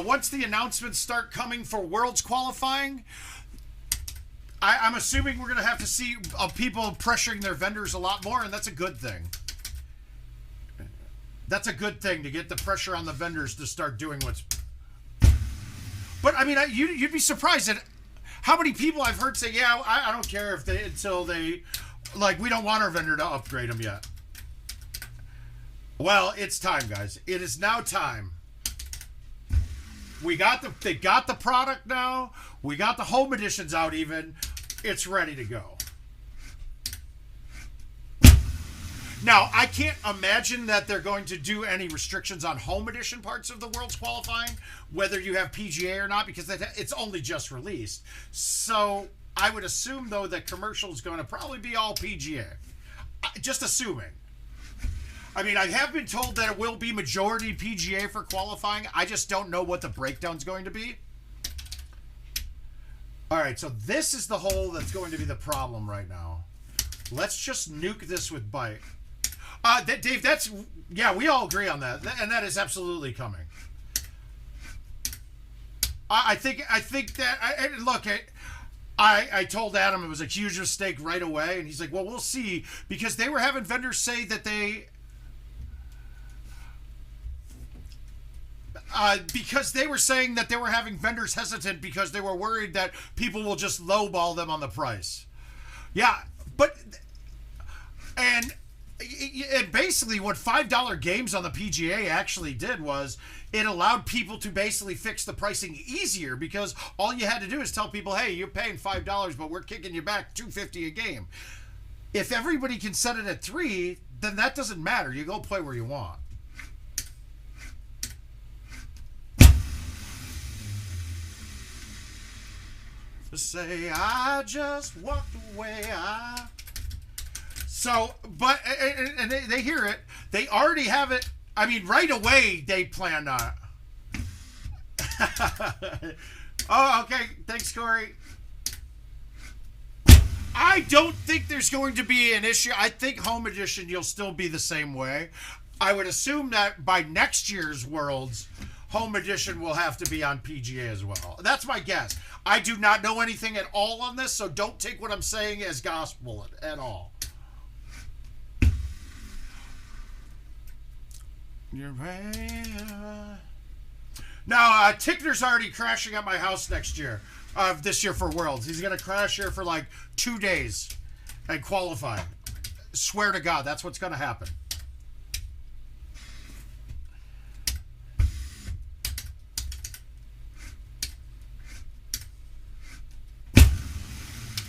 once the announcements start coming for Worlds qualifying, I'm assuming we're going to have to see people pressuring their vendors a lot more, and that's a good thing. That's a good thing, to get the pressure on the vendors to start doing what's... But, I mean, you'd be surprised at how many people I've heard say, yeah, I don't care if until they... Like, we don't want our vendor to upgrade them yet. Well, it's time, guys. It is now time. They got the product now. We got the home editions out even. It's ready to go. Now, I can't imagine that they're going to do any restrictions on home edition parts of the World's qualifying, whether you have PGA or not, because it's only just released. So I would assume, though, that commercial is going to probably be all PGA. Just assuming. I mean, I have been told that it will be majority PGA for qualifying. I just don't know what the breakdown's going to be. All right, so this is the hole that's going to be the problem right now. Let's just nuke this with bite. Dave, that's... Yeah, we all agree on that. And that is absolutely coming. I think that look. I told Adam it was a huge mistake right away, and he's like, "Well, we'll see," because they were having vendors say that because they were saying that they were having vendors hesitant because they were worried that people will just lowball them on the price. Yeah, but and basically what $5 games on the PGA actually did was it allowed people to basically fix the pricing easier, because all you had to do is tell people, hey, you're paying $5, but we're kicking you back $2.50 a game. If everybody can set it at $3, then that doesn't matter. You go play where you want. Say I just walked away. So, but and they hear it. They already have it. I mean, right away they plan on it. Oh, okay. Thanks, Corey. I don't think there's going to be an issue. I think Home Edition, you'll still be the same way. I would assume that by next year's Worlds, Home Edition will have to be on PGA as well. That's my guess. I do not know anything at all on this, so don't take what I'm saying as gospel at all. You're right. Now, Tickner's already crashing at my house next year. This year for Worlds. He's going to crash here for like 2 days and qualify. Swear to God, that's what's going to happen.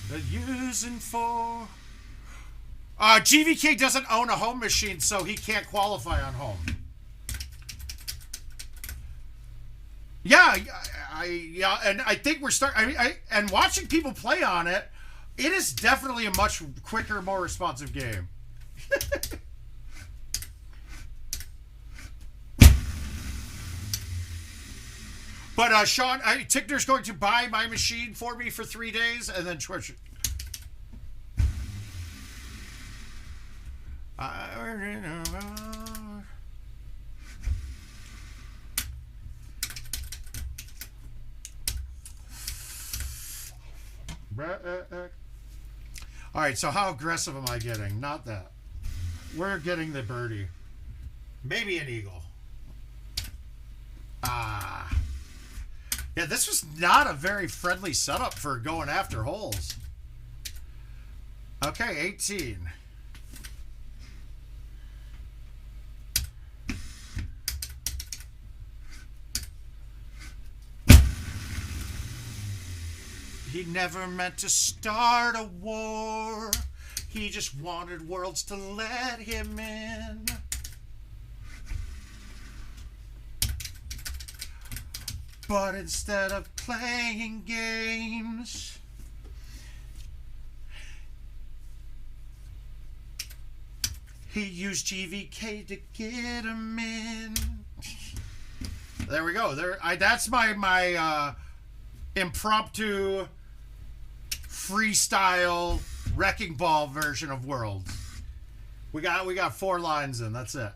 They're using for... GVK doesn't own a home machine, so he can't qualify on home. Yeah, yeah, and I think we're starting. And watching people play on it, it is definitely a much quicker, more responsive game. But Sean, Tickner's going to buy my machine for me for 3 days and then Twitch it. All right, so how aggressive am I getting? Not that. We're getting the birdie. Maybe an eagle. Yeah, this was not a very friendly setup for going after holes. Okay, 18. He never meant to start a war. He just wanted Worlds to let him in. But instead of playing games, he used GVK to get him in. There we go. That's my impromptu freestyle wrecking ball version of Worlds. We got 4 lines in. That's it.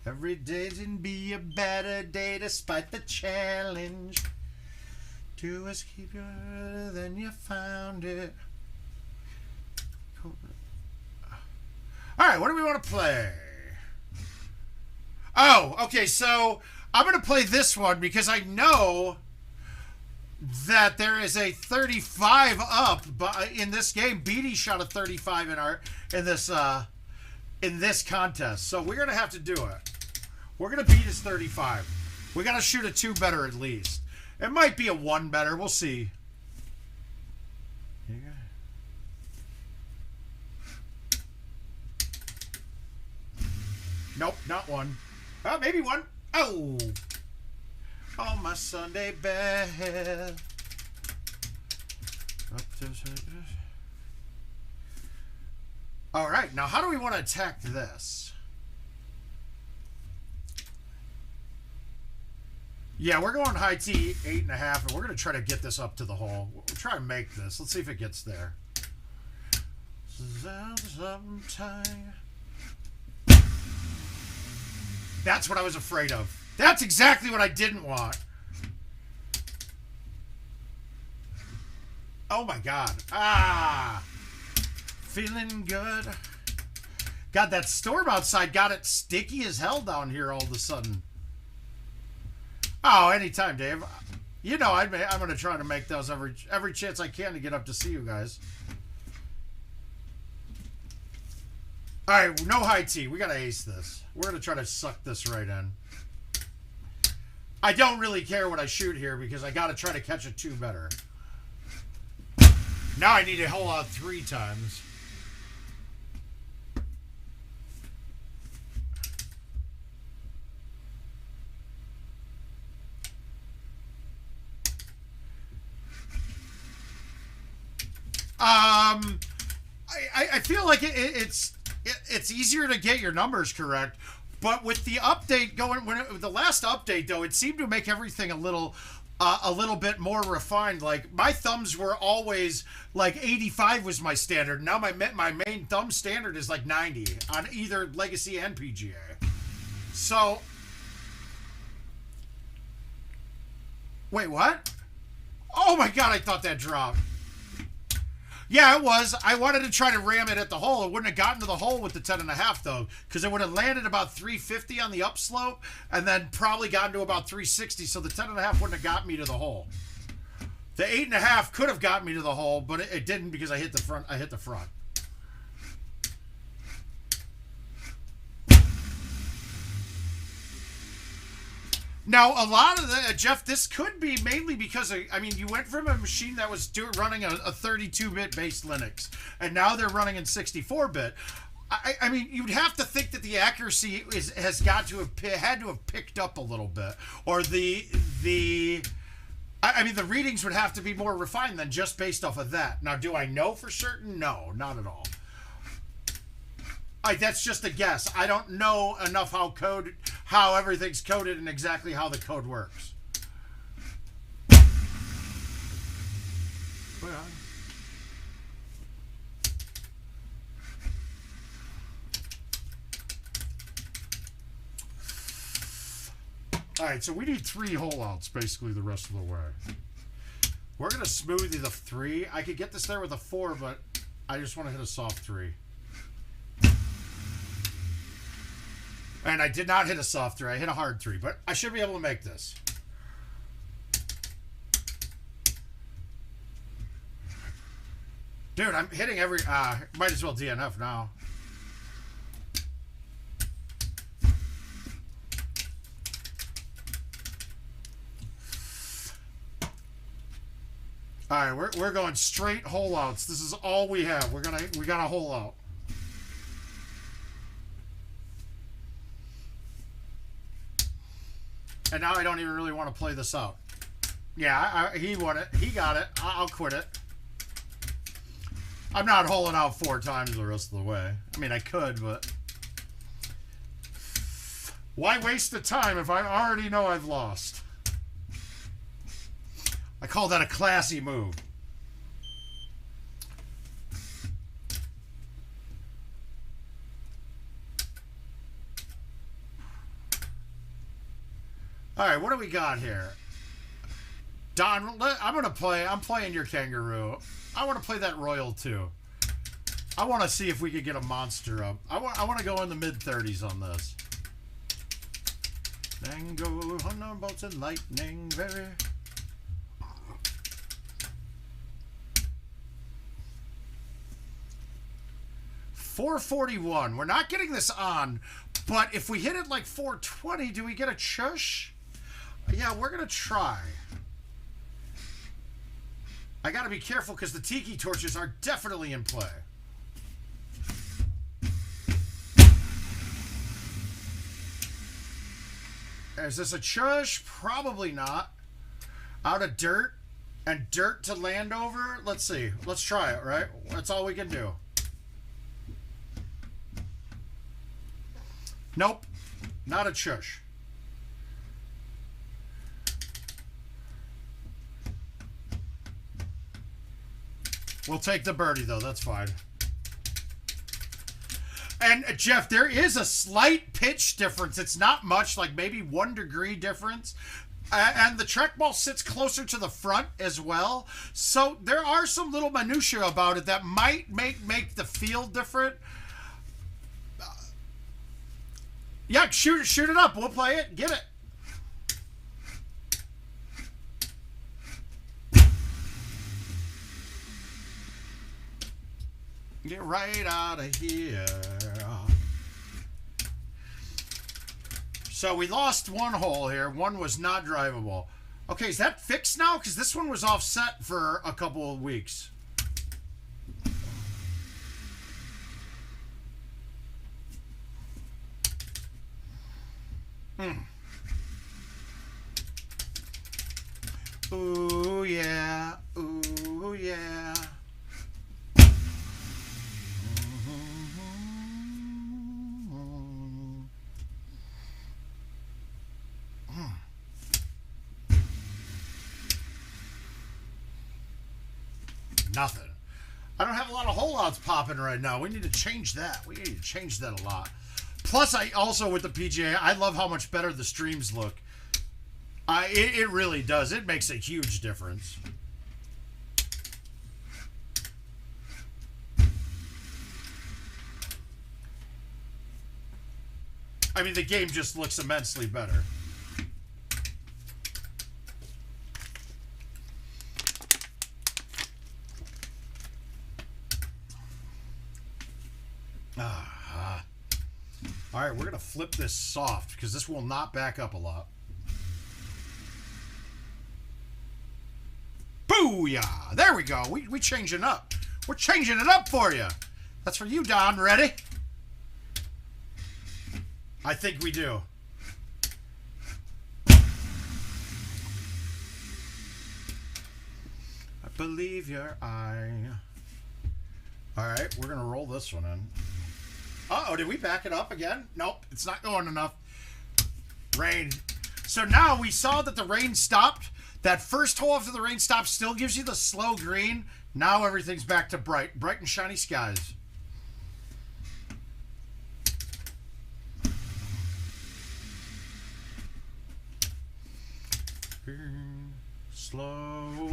Every day can be a better day despite the challenge. Do is keep you better than you found it. Cool. All right, what do we want to play? Oh, okay, so I'm going to play this one because I know that there is a 35 up in this game. Beatty shot a 35 in this contest. So we're going to have to do it. We're going to beat his 35. We got to shoot a 2 better at least. It might be a 1 better. We'll see. Nope, not 1. Oh, maybe 1. Oh. Oh, my Sunday bed. All right, now how do we want to attack this? Yeah, we're going high tee 8.5, and we're going to try to get this up to the hole. We'll try to make this. Let's see if it gets there. That's what I was afraid of. That's exactly what I didn't want. Oh my God. Ah. Feeling good. God, that storm outside got it sticky as hell down here all of a sudden. Oh, anytime, Dave. You know, I'm going to try to make those every chance I can to get up to see you guys. All right, no high tea. We got to ace this. We're going to try to suck this right in. I don't really care what I shoot here because I got to try to catch a 2 better. Now I need to hole out 3 times. I feel like it's easier to get your numbers correct, but with the update going, the last update though, it seemed to make everything a little bit more refined. Like my thumbs were always like 85 was my standard. Now my main thumb standard is like 90 on either Legacy and PGA. So, wait, what? Oh my God! I thought that dropped. Yeah, it was. I wanted to try to ram it at the hole. It wouldn't have gotten to the hole with the 10.5 though, because it would have landed about 350 on the upslope, and then probably gotten to about 360. So the 10.5 wouldn't have got me to the hole. The 8.5 could have got me to the hole, but it didn't because I hit the front. I hit the front. Now, a lot of the, Jeff, this could be mainly because, I mean, you went from a machine that was running a 32-bit based Linux, and now they're running in 64-bit. I mean, you'd have to think that the accuracy has got to have had to have picked up a little bit, or I mean, the readings would have to be more refined than just based off of that. Now, do I know for certain? No, not at all. That's just a guess. I don't know enough how everything's coded and exactly how the code works. All right, so we need 3 hole outs basically the rest of the way. We're going to smoothie the 3. I could get this there with a 4, but I just want to hit a soft 3. And I did not hit a soft 3. I hit a hard 3, but I should be able to make this. Dude, I'm hitting every... might as well DNF now. All right, we're going straight hole outs. This is all we have. We got a hole out. And now I don't even really want to play this out. Yeah, he won it. He got it. I'll quit it. I'm not holing out 4 times the rest of the way. I mean, I could, but... why waste the time if I already know I've lost? I call that a classy move. All right, what do we got here? Don, I'm playing your kangaroo. I want to play that royal too. I want to see if we could get a monster up. I want to go in the mid-30s on this. Then go thunderbolts and lightning, baby. $441. We're not getting this on, but if we hit it like 420, do we get a chush? Yeah, we're going to try. I got to be careful because the tiki torches are definitely in play. Is this a chush? Probably not. Out of dirt and dirt to land over? Let's see. Let's try it, right? That's all we can do. Nope. Not a chush. We'll take the birdie, though. That's fine. And Jeff, there is a slight pitch difference. It's not much, like maybe 1 degree difference. And the trackball sits closer to the front as well. So there are some little minutiae about it that might make the feel different. Yeah, shoot it up. We'll play it. Get it. Get right out of here. So we lost 1 hole here. 1 was not drivable. Okay, is that fixed now? Because this one was offset for a couple of weeks. Ooh, yeah. Ooh, yeah. Nothing. I don't have a lot of hole outs popping right now. We need to change that. We need to change that a lot. Plus, I also, with the PGA, I love how much better the streams look. It really does. It makes a huge difference. I mean, the game just looks immensely better. All right, we're going to flip this soft because this will not back up a lot. Booyah! There we go. We changing up. We're changing it up for you. That's for you, Don. Ready? I think we do. I believe your eye. All right, we're going to roll this one in. Uh-oh, did we back it up again? Nope, it's not going enough. Rain. So now we saw that the rain stopped. That first hole after the rain stopped still gives you the slow green. Now everything's back to bright and shiny skies. Slowly.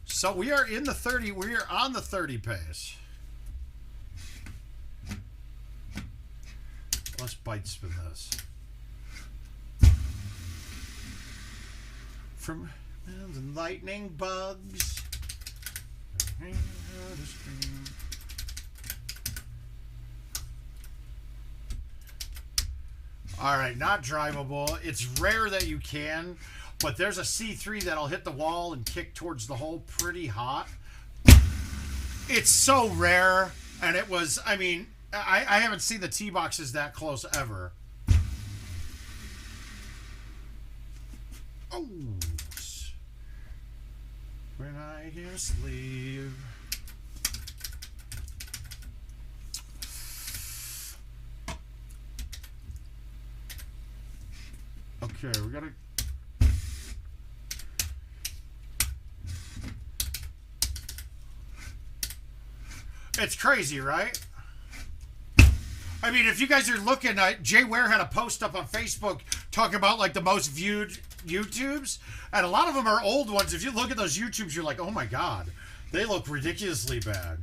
So we are in the 30. We are on the 30 pace. Let's bite spin this. From and lightning bugs. All right, not drivable. It's rare that you can, but there's a C3 that'll hit the wall and kick towards the hole pretty hot. It's so rare, and it was, I mean, I haven't seen the tee boxes that close ever. Oh. When I hear sleep. Okay, we gotta. It's crazy, right? I mean, if you guys are looking at, Jay Ware had a post up on Facebook talking about like the most viewed YouTubes, and a lot of them are old ones. If you look at those YouTubes, you're like, oh my God, they look ridiculously bad.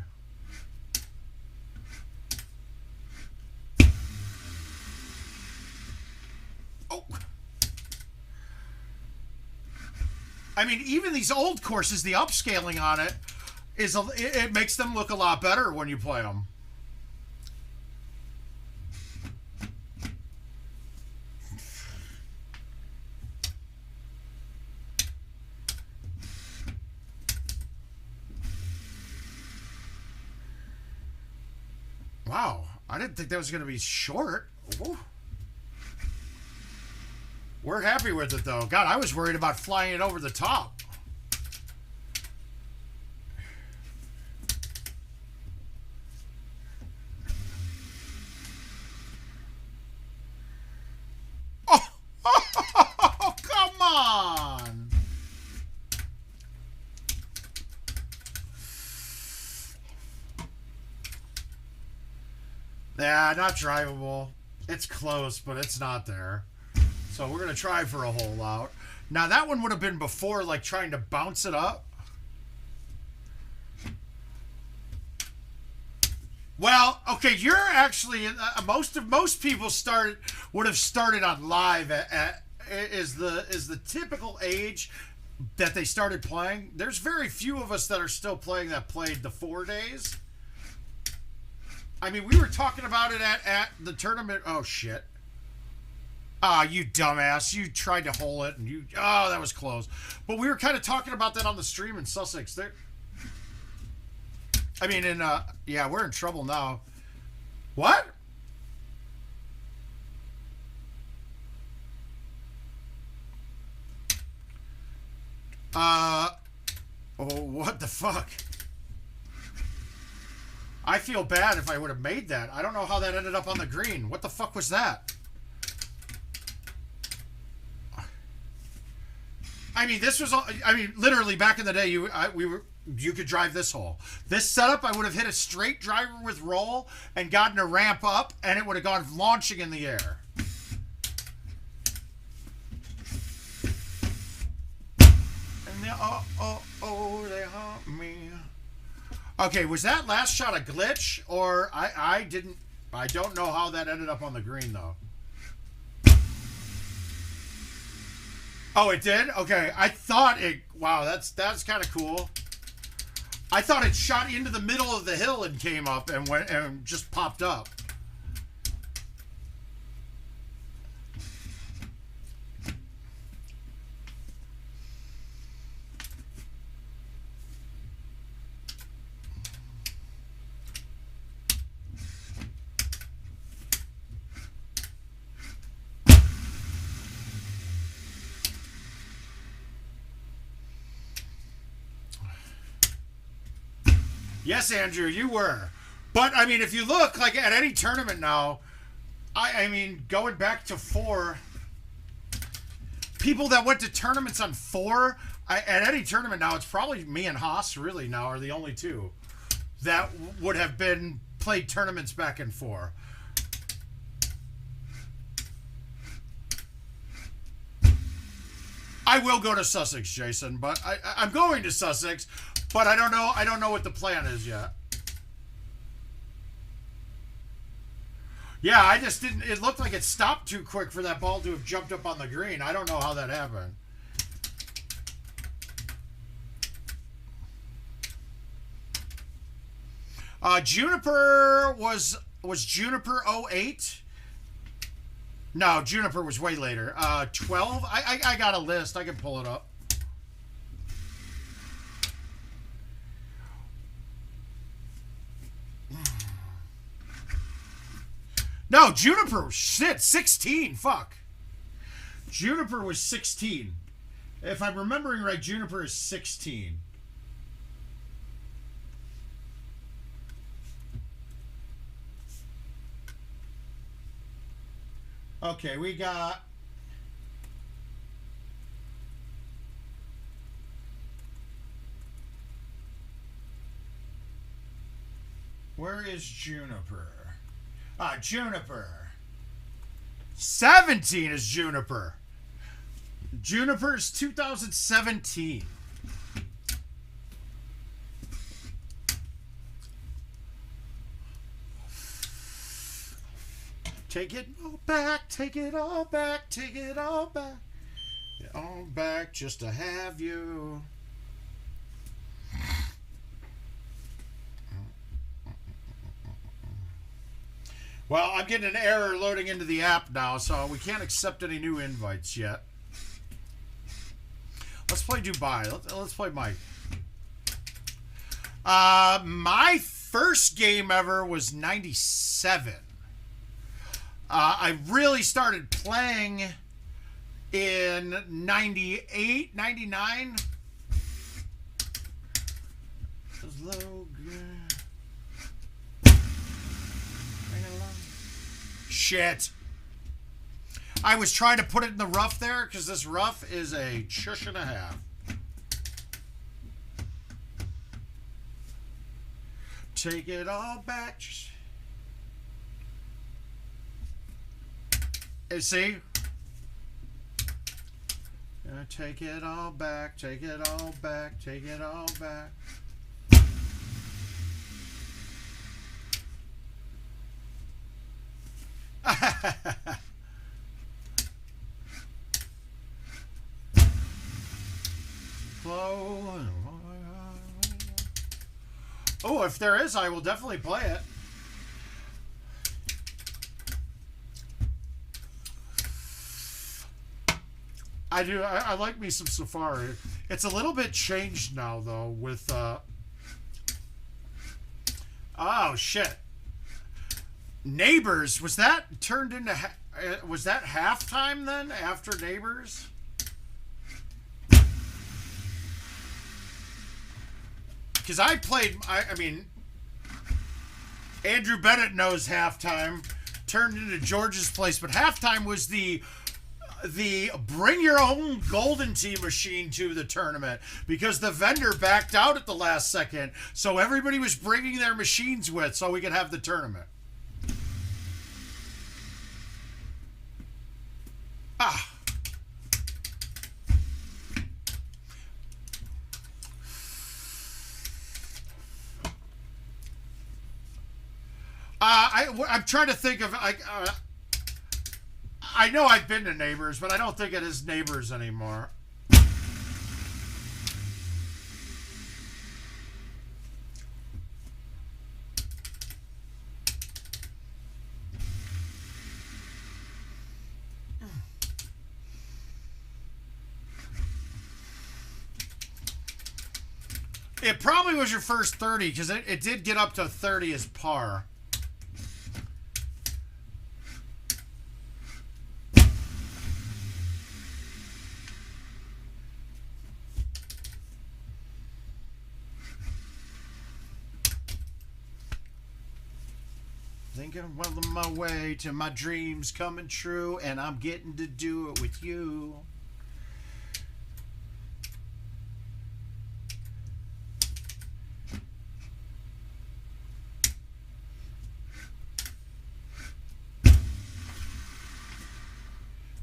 Oh. I mean, even these old courses, the upscaling on it is, it makes them look a lot better when you play them. Wow, I didn't think that was going to be short. Ooh. We're happy with it, though. God, I was worried about flying it over the top. Oh, come on. Yeah, not drivable. It's close, but it's not there. So we're going to try for a hole out. Now, that one would have been before, like, trying to bounce it up. Well, okay, you're actually most people would have started on live is the typical age that they started playing. There's very few of us that are still playing that played the 4 days. I mean, we were talking about it at the tournament. Oh shit! Ah, you dumbass! You tried to hole it, and that was close. But we were kind of talking about that on the stream in Sussex. I mean, yeah, we're in trouble now. What? Oh, what the fuck? I feel bad if I would have made that. I don't know how that ended up on the green. What the fuck was that? I mean, this was, literally back in the day, you could drive this hole. This setup, I would have hit a straight driver with roll and gotten a ramp up, and it would have gone launching in the air. And they, they haunt me. Okay, was that last shot a glitch, or I don't know how that ended up on the green, though. Oh, it did? Okay, I thought it... Wow, that's kind of cool. I thought it shot into the middle of the hill and came up and went and just popped up. Yes, Andrew, you were. But, I mean, if you look, like, at any tournament now, I mean, going back to 4, people that went to tournaments on 4, at any tournament now, it's probably me and Haas, really, now, are the only two that would have been played tournaments back in 4. I will go to Sussex, Jason, but I'm going to Sussex. But I don't know what the plan is yet. Yeah, I just didn't... It looked like it stopped too quick for that ball to have jumped up on the green. I don't know how that happened. Juniper was Juniper 08? No, Juniper was way later. 12? I got a list. I can pull it up. No, Juniper, shit, 16, fuck. Juniper was 16. If I'm remembering right, Juniper is 16. Okay, we got... Where is Juniper? Juniper. 17 is Juniper. Juniper's 2017. Take it all back, take it all back, take it all back. Get all back just to have you. Well, I'm getting an error loading into the app now, so we can't accept any new invites yet. Let's play Dubai. Let's play Mike. My first game ever was 97. I really started playing in 98, 99. Shit. I was trying to put it in the rough there because this rough is a shush and a half. Take it all back. See? Take it all back, take it all back, take it all back. Oh, if there is, I will definitely play it. I do. I like me some Safari. It's a little bit changed now, though, with... Oh, shit. Neighbors. Was that turned into... Was that halftime, then, after Neighbors? Because I played... I mean... Andrew Bennett knows halftime. Turned into George's Place. But halftime was the bring your own Golden Tee machine to the tournament, because the vendor backed out at the last second, so everybody was bringing their machines with so we could have the tournament. I'm trying to think of... I know I've been to Neighbors, but I don't think it is Neighbors anymore. It probably was your first 30, because it did get up to 30 as par. Thinking well on my way to my dreams coming true, and I'm getting to do it with you.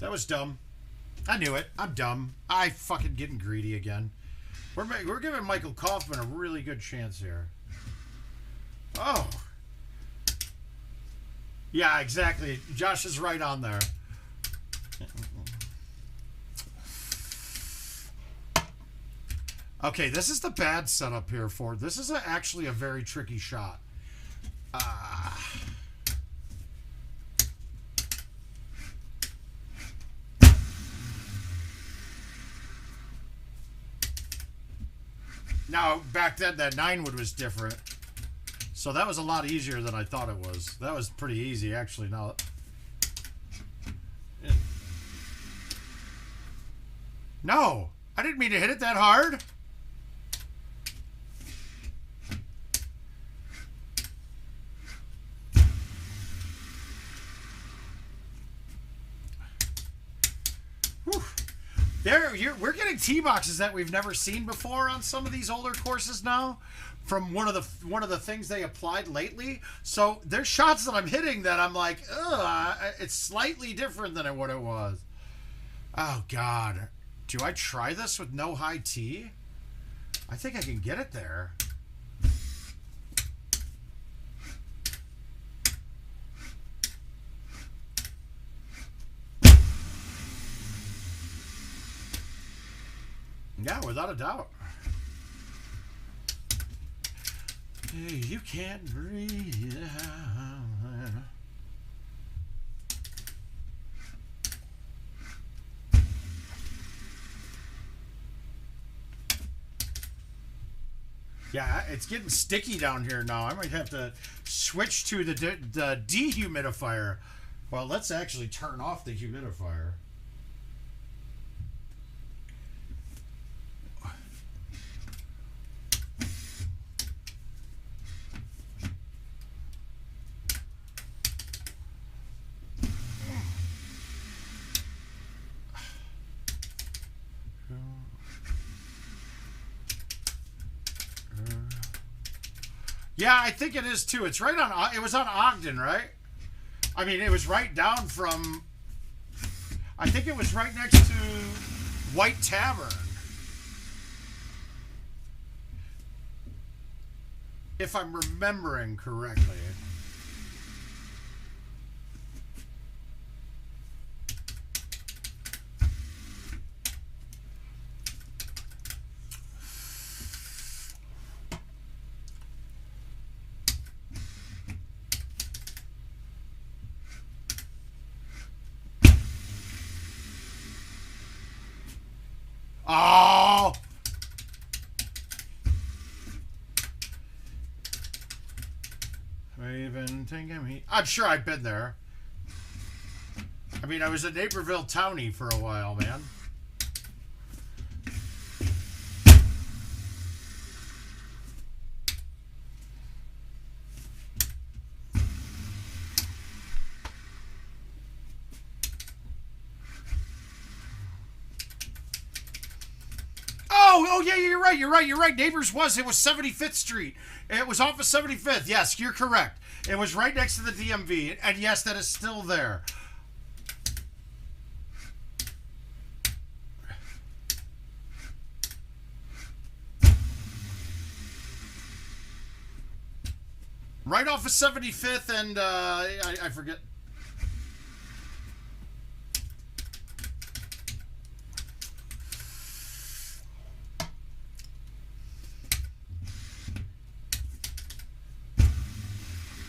That was dumb. I knew it. I'm dumb. I fucking getting greedy again. We're giving Michael Kaufman a really good chance here. Oh. Yeah, exactly. Josh is right on there. Okay, this is the bad setup here for... This is actually a very tricky shot. Now, back then, that 9-wood was different. So that was a lot easier than I thought it was. That was pretty easy, actually. Now, no, I didn't mean to hit it that hard. Whew. We're getting tee boxes that we've never seen before on some of these older courses now, from one of the things they applied lately. So there's shots that I'm hitting that I'm like, ugh, it's slightly different than what it was. Oh God, do I try this with no high tee? I think I can get it there. Yeah, without a doubt. Hey, you can't breathe. Yeah, it's getting sticky down here now. I might have to switch to the dehumidifier. Well, let's actually turn off the humidifier. Yeah, I think it is too. It's right on. It was on Ogden, right? I mean, it was right down from I think it was right next to White Tavern. If I'm remembering correctly. Oh! Raven, I'm sure I've been there. I mean, I was a Naperville townie for a while, man. Oh, yeah, you're right. Neighbors it was 75th Street. It was off of 75th. Yes, you're correct. It was right next to the DMV. And yes, that is still there. Right off of 75th and, I forget.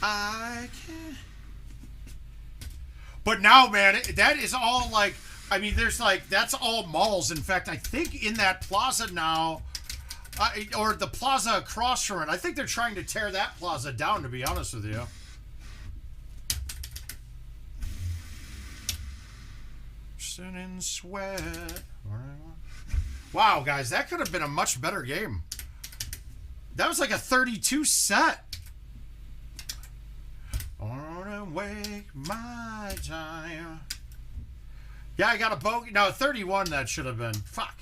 I can't. But now, man, that is all like, I mean, there's like, that's all malls. In fact, I think in that plaza now, or the plaza across from it, I think they're trying to tear that plaza down, to be honest with you. Sit in sweat. Wow, guys, that could have been a much better game. That was like a 32 set. Wanna wake my time. Yeah, I got a bogey. No, 31 that should have been. Fuck.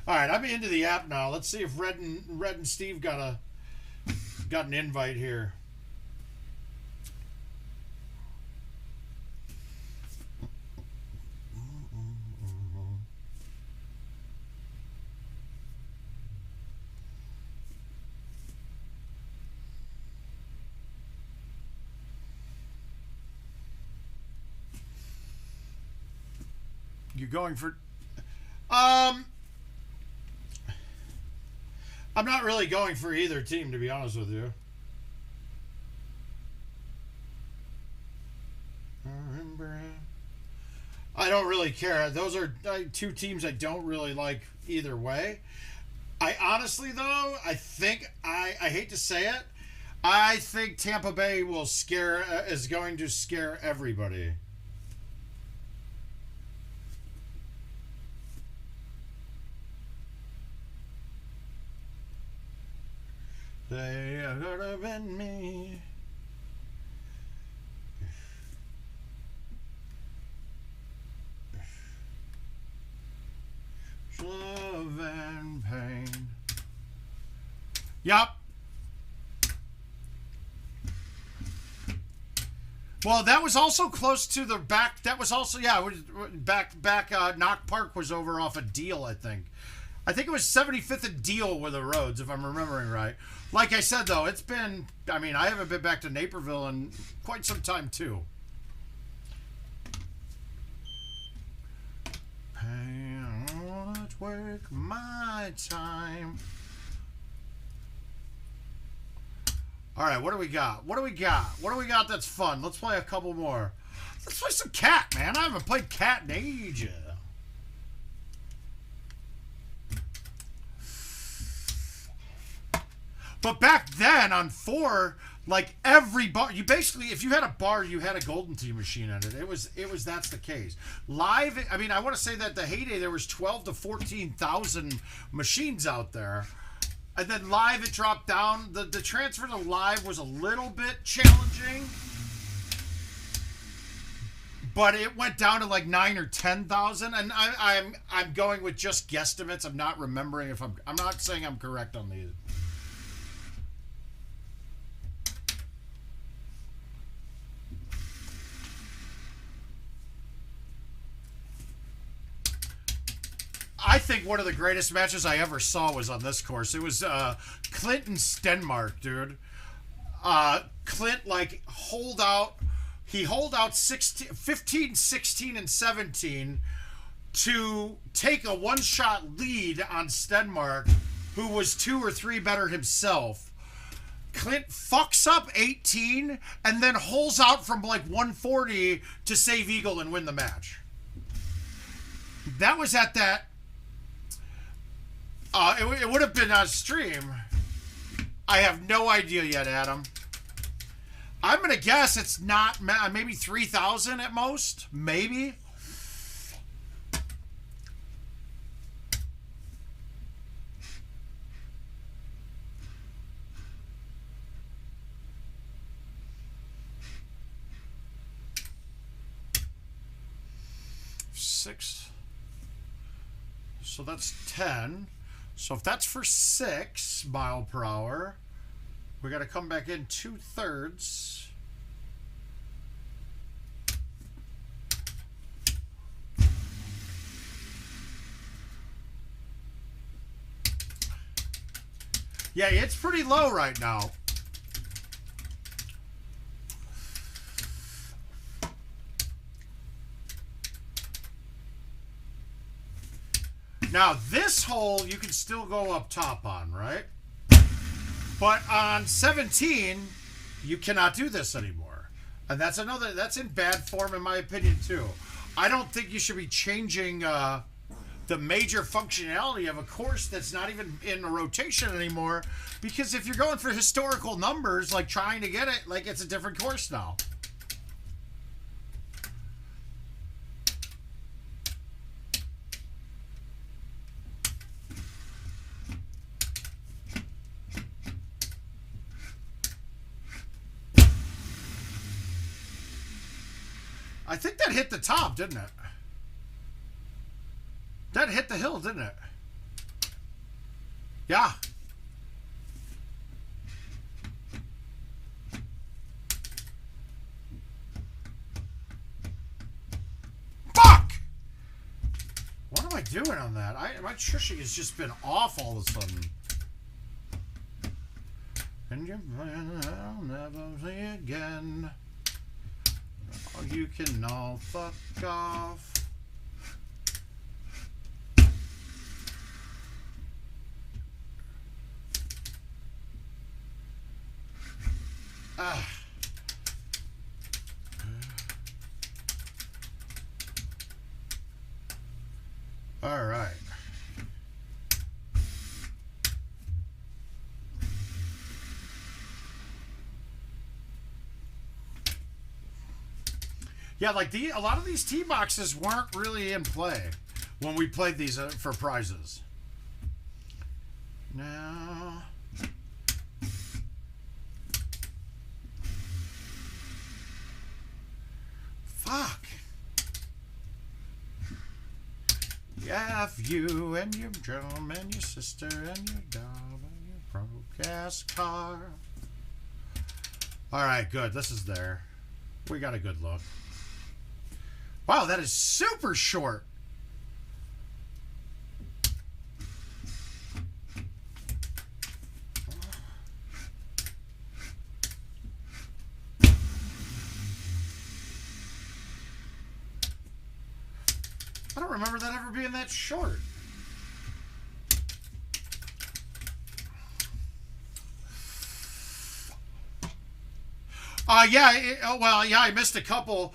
All right, I'm into the app now. Let's see if Red and Steve got an invite here. You're going for... I'm not really going for either team, to be honest with you. I don't really care. Those are two teams I don't really like either way. I honestly, though, I think, I hate to say it, I think Tampa Bay is going to scare everybody. They could have been me. Love and pain. Yup. Well, that was also close to the back. That was also, yeah, it was back. Knock Park was over off a Deal, I think. I think it was 75th and Deal were the roads, if I'm remembering right. Like I said, though, it's been, I mean, I haven't been back to Naperville in quite some time, too. Pain won't work my time. All right, what do we got? What do we got that's fun? Let's play a couple more. Let's play some Cat, man. I haven't played Cat in ages. But back then on 4, like every bar, you basically, if you had a bar, you had a GoldenTeeTV machine on it. That's the case. Live, I mean, I want to say that the heyday there was 12 to 14,000 machines out there. And then live, it dropped down. The transfer to live was a little bit challenging. But it went down to like 9 or 10,000. And I'm going with just guesstimates. I'm not remembering if I'm not saying I'm correct on these. I think one of the greatest matches I ever saw was on this course. It was Clint and Stenmark, dude. Clint, like, he holed out 15, 16, and 17 to take a one-shot lead on Stenmark, who was 2 or 3 better himself. Clint fucks up 18 and then holes out from like 140 to save eagle and win the match. That was at that. It would have been on stream. I have no idea yet, Adam. I'm going to guess it's not, maybe 3,000 at most. Maybe. Six. So that's 10. So if that's for 6 mile per hour, we got to come back in 2/3. Yeah, it's pretty low right now. Now, this hole you can still go up top on, right? But on 17, you cannot do this anymore. And that's in bad form in my opinion too. I don't think you should be changing the major functionality of a course that's not even in a rotation anymore, because if you're going for historical numbers, like trying to get it, like it's a different course now. I think that hit the top, didn't it? That hit the hill, didn't it? Yeah. Fuck! What am I doing on that? My shushing has just been off all of a sudden. And your plan I'll never see again. Oh, you can all fuck off. All right. Yeah, like a lot of these tee boxes weren't really in play when we played these for prizes. Now, fuck. Yeah, if you and your drum and your sister and your dog and your broke ass car. All right, good. This is there. We got a good look. Wow, that is super short. I don't remember that ever being that short. Yeah, I missed a couple.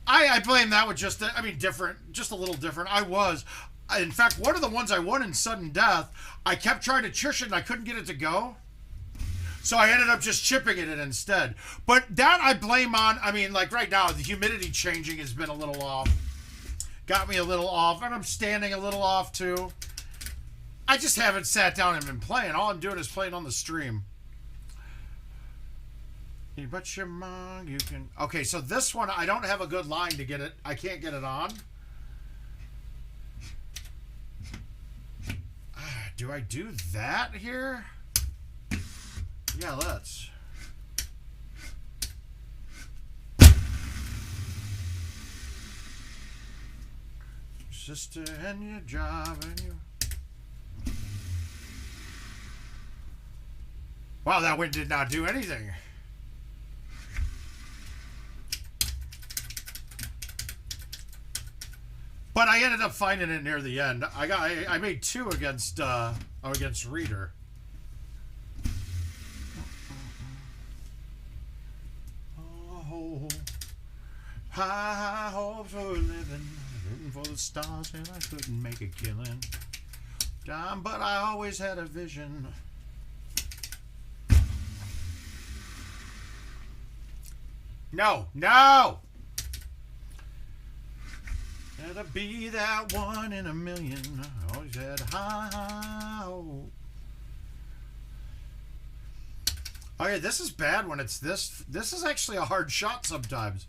I blame that with just a little different. In fact, one of the ones I won in sudden death, I kept trying to chush it and I couldn't get it to go. So I ended up just chipping it in instead. But that I blame on, like right now, the humidity changing has been a little off. Got me a little off, and I'm standing a little off too. I just haven't sat down and been playing. All I'm doing is playing on the stream. But your mom, you can... Okay, so this one, I don't have a good line to get it. I can't get it on. Do I do that here? Yeah, let's. sister and your job and your... Wow, that wind did not do anything. But I ended up finding it near the end. I made 2 against Reader. Oh, high hopes for living, rooting for the stars, and I couldn't make a killing. But I always had a vision. No, no! Had to be that one in a million. I always had high hope. Okay, this is bad when it's this. This is actually a hard shot sometimes.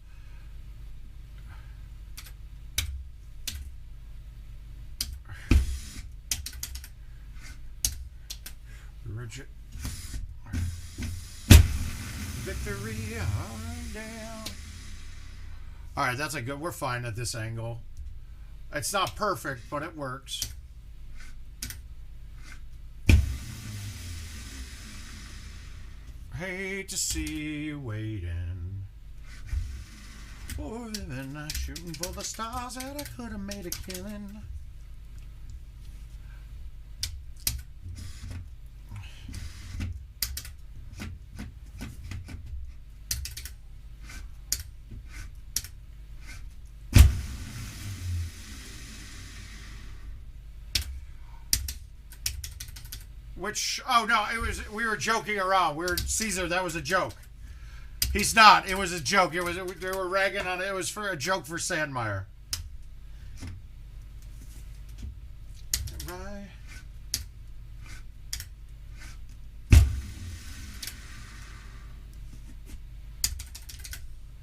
Rigid. Victory, down. All right, that's a good. We're fine at this angle. It's not perfect, but it works. Hate to see you waiting for living, shooting for the stars that I could have made a killing. Which, oh no, we were joking around. Caesar, that was a joke. He's not. It was a joke. They were ragging on it. It was for a joke for Sandmeyer. Right.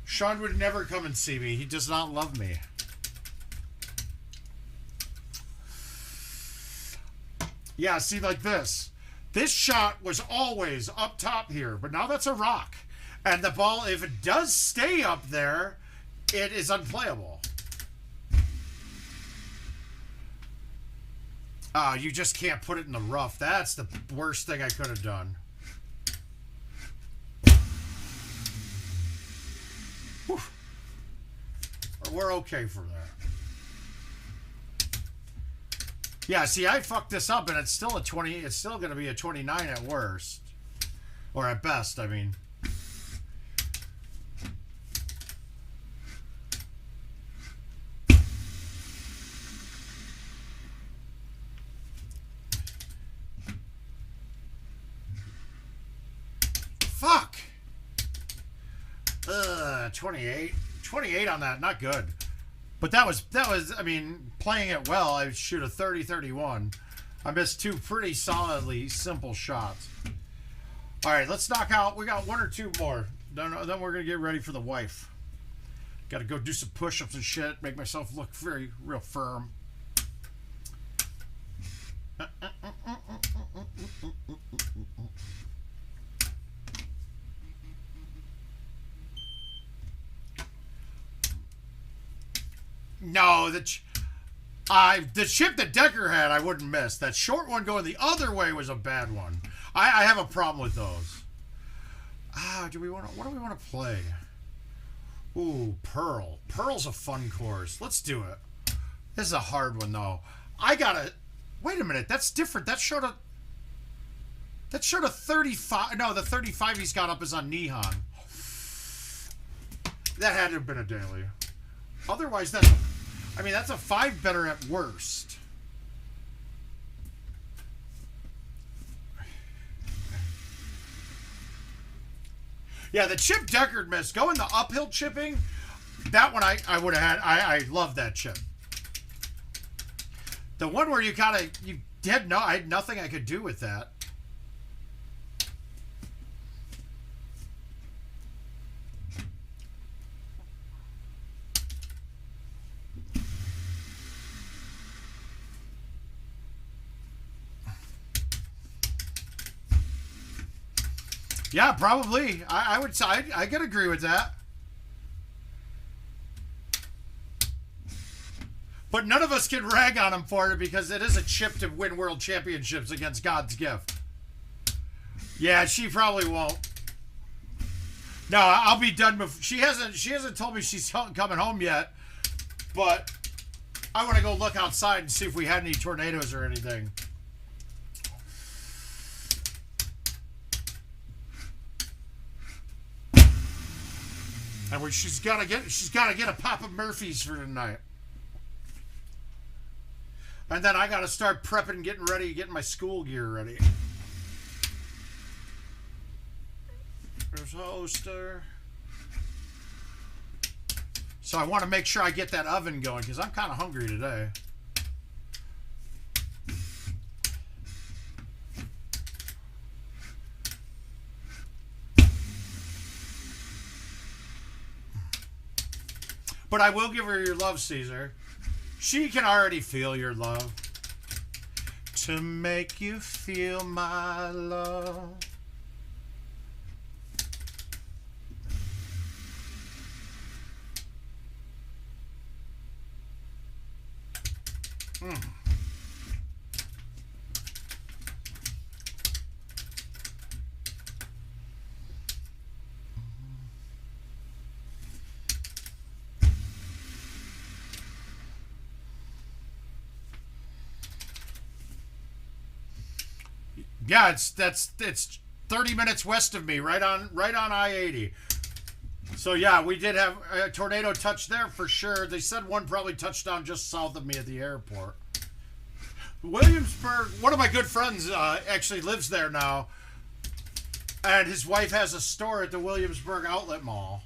Sean would never come and see me. He does not love me. Yeah, see, like this. This shot was always up top here, but now that's a rock. And the ball, if it does stay up there, it is unplayable. You just can't put it in the rough. That's the worst thing I could have done. Whew. We're okay for that. Yeah, see, I fucked this up, and it's still a 20. It's still going to be a 29 at worst, or at best. I mean, fuck. 28. 28 on that, not good. But that was, I mean, playing it well, I shoot a 30-31. I missed 2 pretty solidly simple shots. All right, let's knock out. We got 1 or 2 more. Then we're going to get ready for the wife. Got to go do some push-ups and shit, make myself look real firm. No, the chip that Decker had, I wouldn't miss. That short one going the other way was a bad one. I have a problem with those. What do we want to play? Ooh, Pearl. Pearl's a fun course. Let's do it. This is a hard one though. Wait a minute. That's different. That showed a 35. No, the 35 he's got up is on Nihon. That had to have been a daily. Otherwise, that's a 5 better at worst. Yeah, the chip Deckard missed. Going the uphill chipping, that one I would have had. I love that chip. The one where you I had nothing I could do with that. Yeah, probably. I would say I could agree with that. But none of us can rag on him for it because it is a chip to win world championships against God's gift. Yeah, she probably won't. No, I'll be done before. She hasn't told me she's coming home yet. But I want to go look outside and see if we had any tornadoes or anything. And she's gotta get a pop of Murphy's for tonight. And then I gotta start prepping, getting ready, getting my school gear ready. There's a toaster. So I want to make sure I get that oven going because I'm kind of hungry today. But I will give her your love, Caesar. She can already feel your love. To make you feel my love. Yeah, it's 30 minutes west of me, right on I-80. So yeah, we did have a tornado touch there for sure. They said one probably touched down just south of me at the airport. Williamsburg, one of my good friends actually lives there now. And his wife has a store at the Williamsburg Outlet Mall.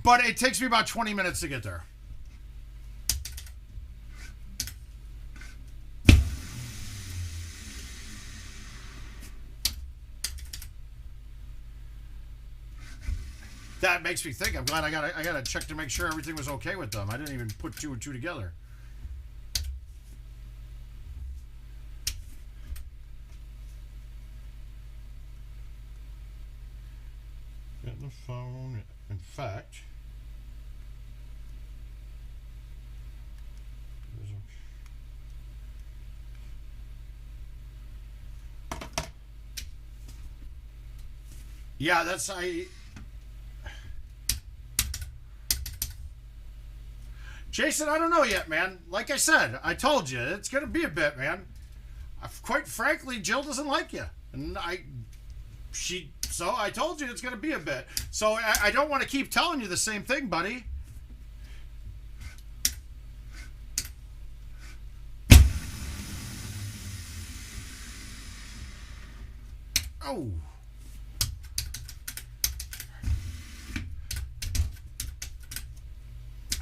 But it takes me about 20 minutes to get there. That makes me think. I'm glad I gotta check to make sure everything was okay with them. I didn't even put two and two together. Get the phone. In fact, yeah, that's Jason, I don't know yet, man. Like I said, I told you, it's going to be a bit, man. Quite frankly, Jill doesn't like you. And so I told you it's going to be a bit. So I don't want to keep telling you the same thing, buddy. Oh.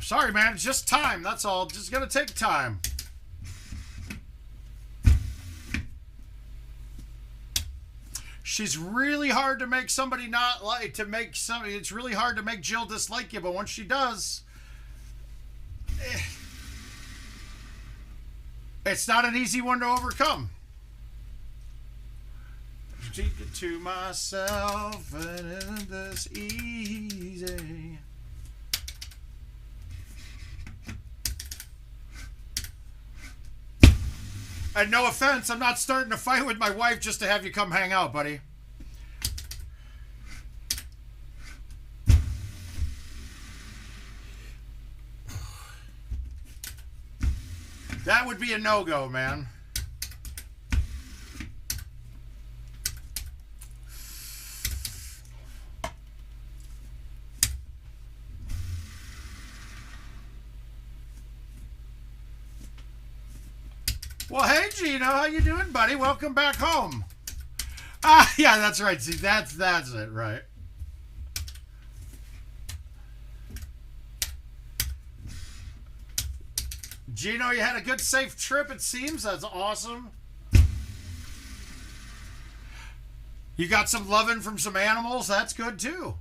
Sorry, man. It's just time. That's all. Just gonna take time. She's really hard to make somebody not like it's really hard to make Jill dislike you, but once she does, it's not an easy one to overcome. Keep it to myself, and it isn't this easy. And no offense, I'm not starting a fight with my wife just to have you come hang out, buddy. That would be a no-go, man. Well, hey, Gino, how you doing, buddy? Welcome back home. Ah, yeah, that's right. See, that's it, right? Gino, you had a good, safe trip, it seems. That's awesome. You got some loving from some animals. That's good, too.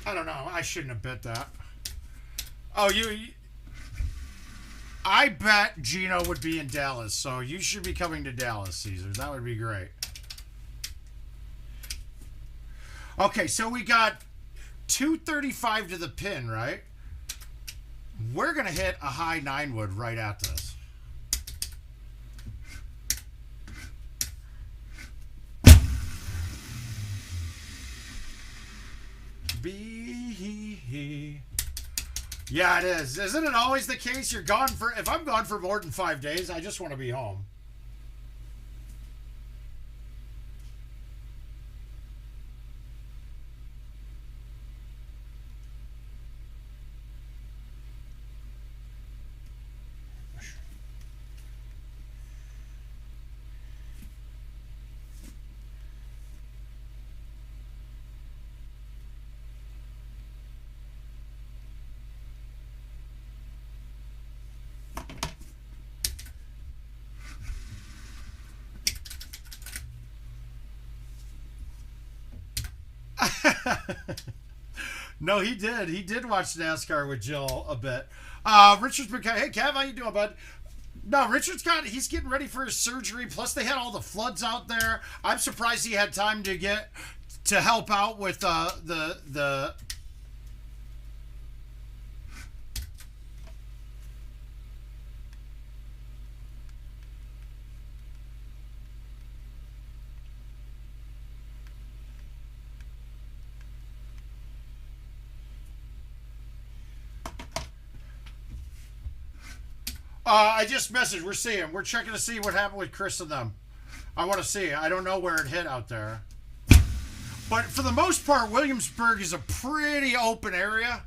I don't know. I shouldn't have bet that. Oh, I bet Gino would be in Dallas, so you should be coming to Dallas, Caesar. That would be great. Okay, so we got 235 to the pin, right? We're going to hit a high 9-wood right at this. Yeah, it is. Isn't it always the case? You're gone for, if I'm gone for more than 5 days, I just want to be home. No, he did. He did watch NASCAR with Jill a bit. Richard's been, hey, Kev, how you doing, bud? No, he's getting ready for his surgery. Plus, they had all the floods out there. I'm surprised he had time to help out with the. I just messaged. We're seeing. We're checking to see what happened with Chris and them. I want to see. I don't know where it hit out there. But for the most part, Williamsburg is a pretty open area.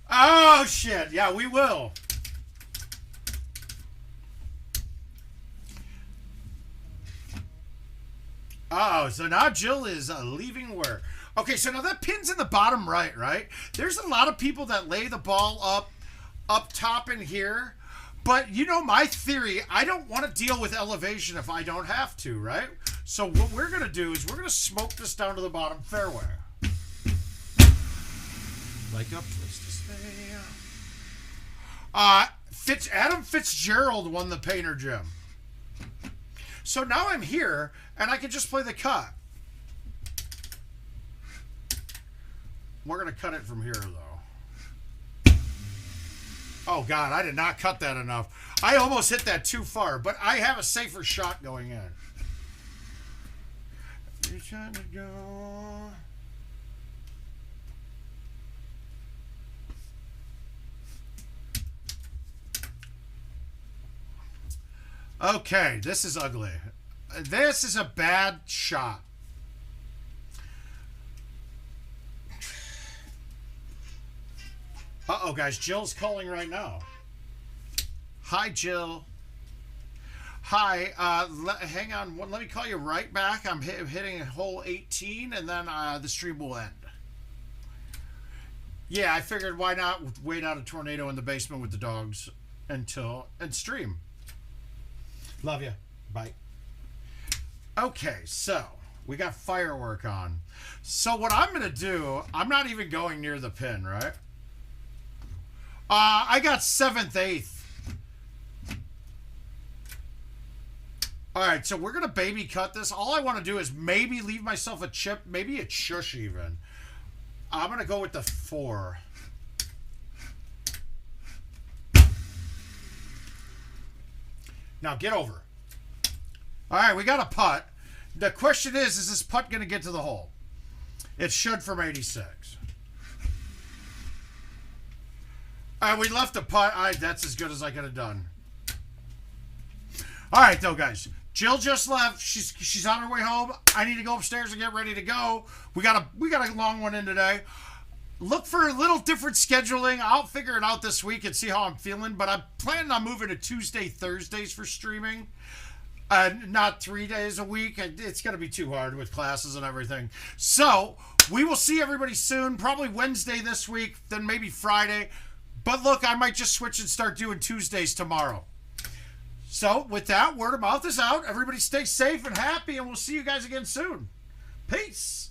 Oh, shit. Yeah, we will. Oh, so now Jill is leaving work. Okay, so now that pin's in the bottom right? There's a lot of people that lay the ball up top in here. But you know my theory, I don't want to deal with elevation if I don't have to, right? So what we're going to do is we're going to smoke this down to the bottom fairway. Like a place to stay. Adam Fitzgerald won the Painter Gym. So now I'm here, and I can just play the cut. We're going to cut it from here, though. Oh, God, I did not cut that enough. I almost hit that too far, but I have a safer shot going in. You're trying to go. Okay, this is ugly. This is a bad shot. Uh-oh, guys. Jill's calling right now. Hi, Jill. Hi. Hang on. Let me call you right back. I'm hitting hole 18, and then the stream will end. Yeah, I figured why not wait out a tornado in the basement with the dogs and stream. Love you. Bye. Okay, so we got firework on. So what I'm going to do, I'm not even going near the pin, right? I got 7th, 8th. All right, so we're going to baby cut this. All I want to do is maybe leave myself a chip, maybe a shush even. I'm going to go with the 4. Now get over. All right, we got a putt. The question is this putt going to get to the hole? It should from 86. All right, we left the putt. All right, that's as good as I could have done. All right, though, guys. Jill just left. She's on her way home. I need to go upstairs and get ready to go. We got a long one in today. Look for a little different scheduling. I'll figure it out this week and see how I'm feeling. But I'm planning on moving to Tuesday, Thursdays for streaming. Not 3 days a week. It's going to be too hard with classes and everything. So we will see everybody soon. Probably Wednesday this week, then maybe Friday. But look, I might just switch and start doing Tuesdays tomorrow. So with that, word of mouth is out. Everybody stay safe and happy, and we'll see you guys again soon. Peace.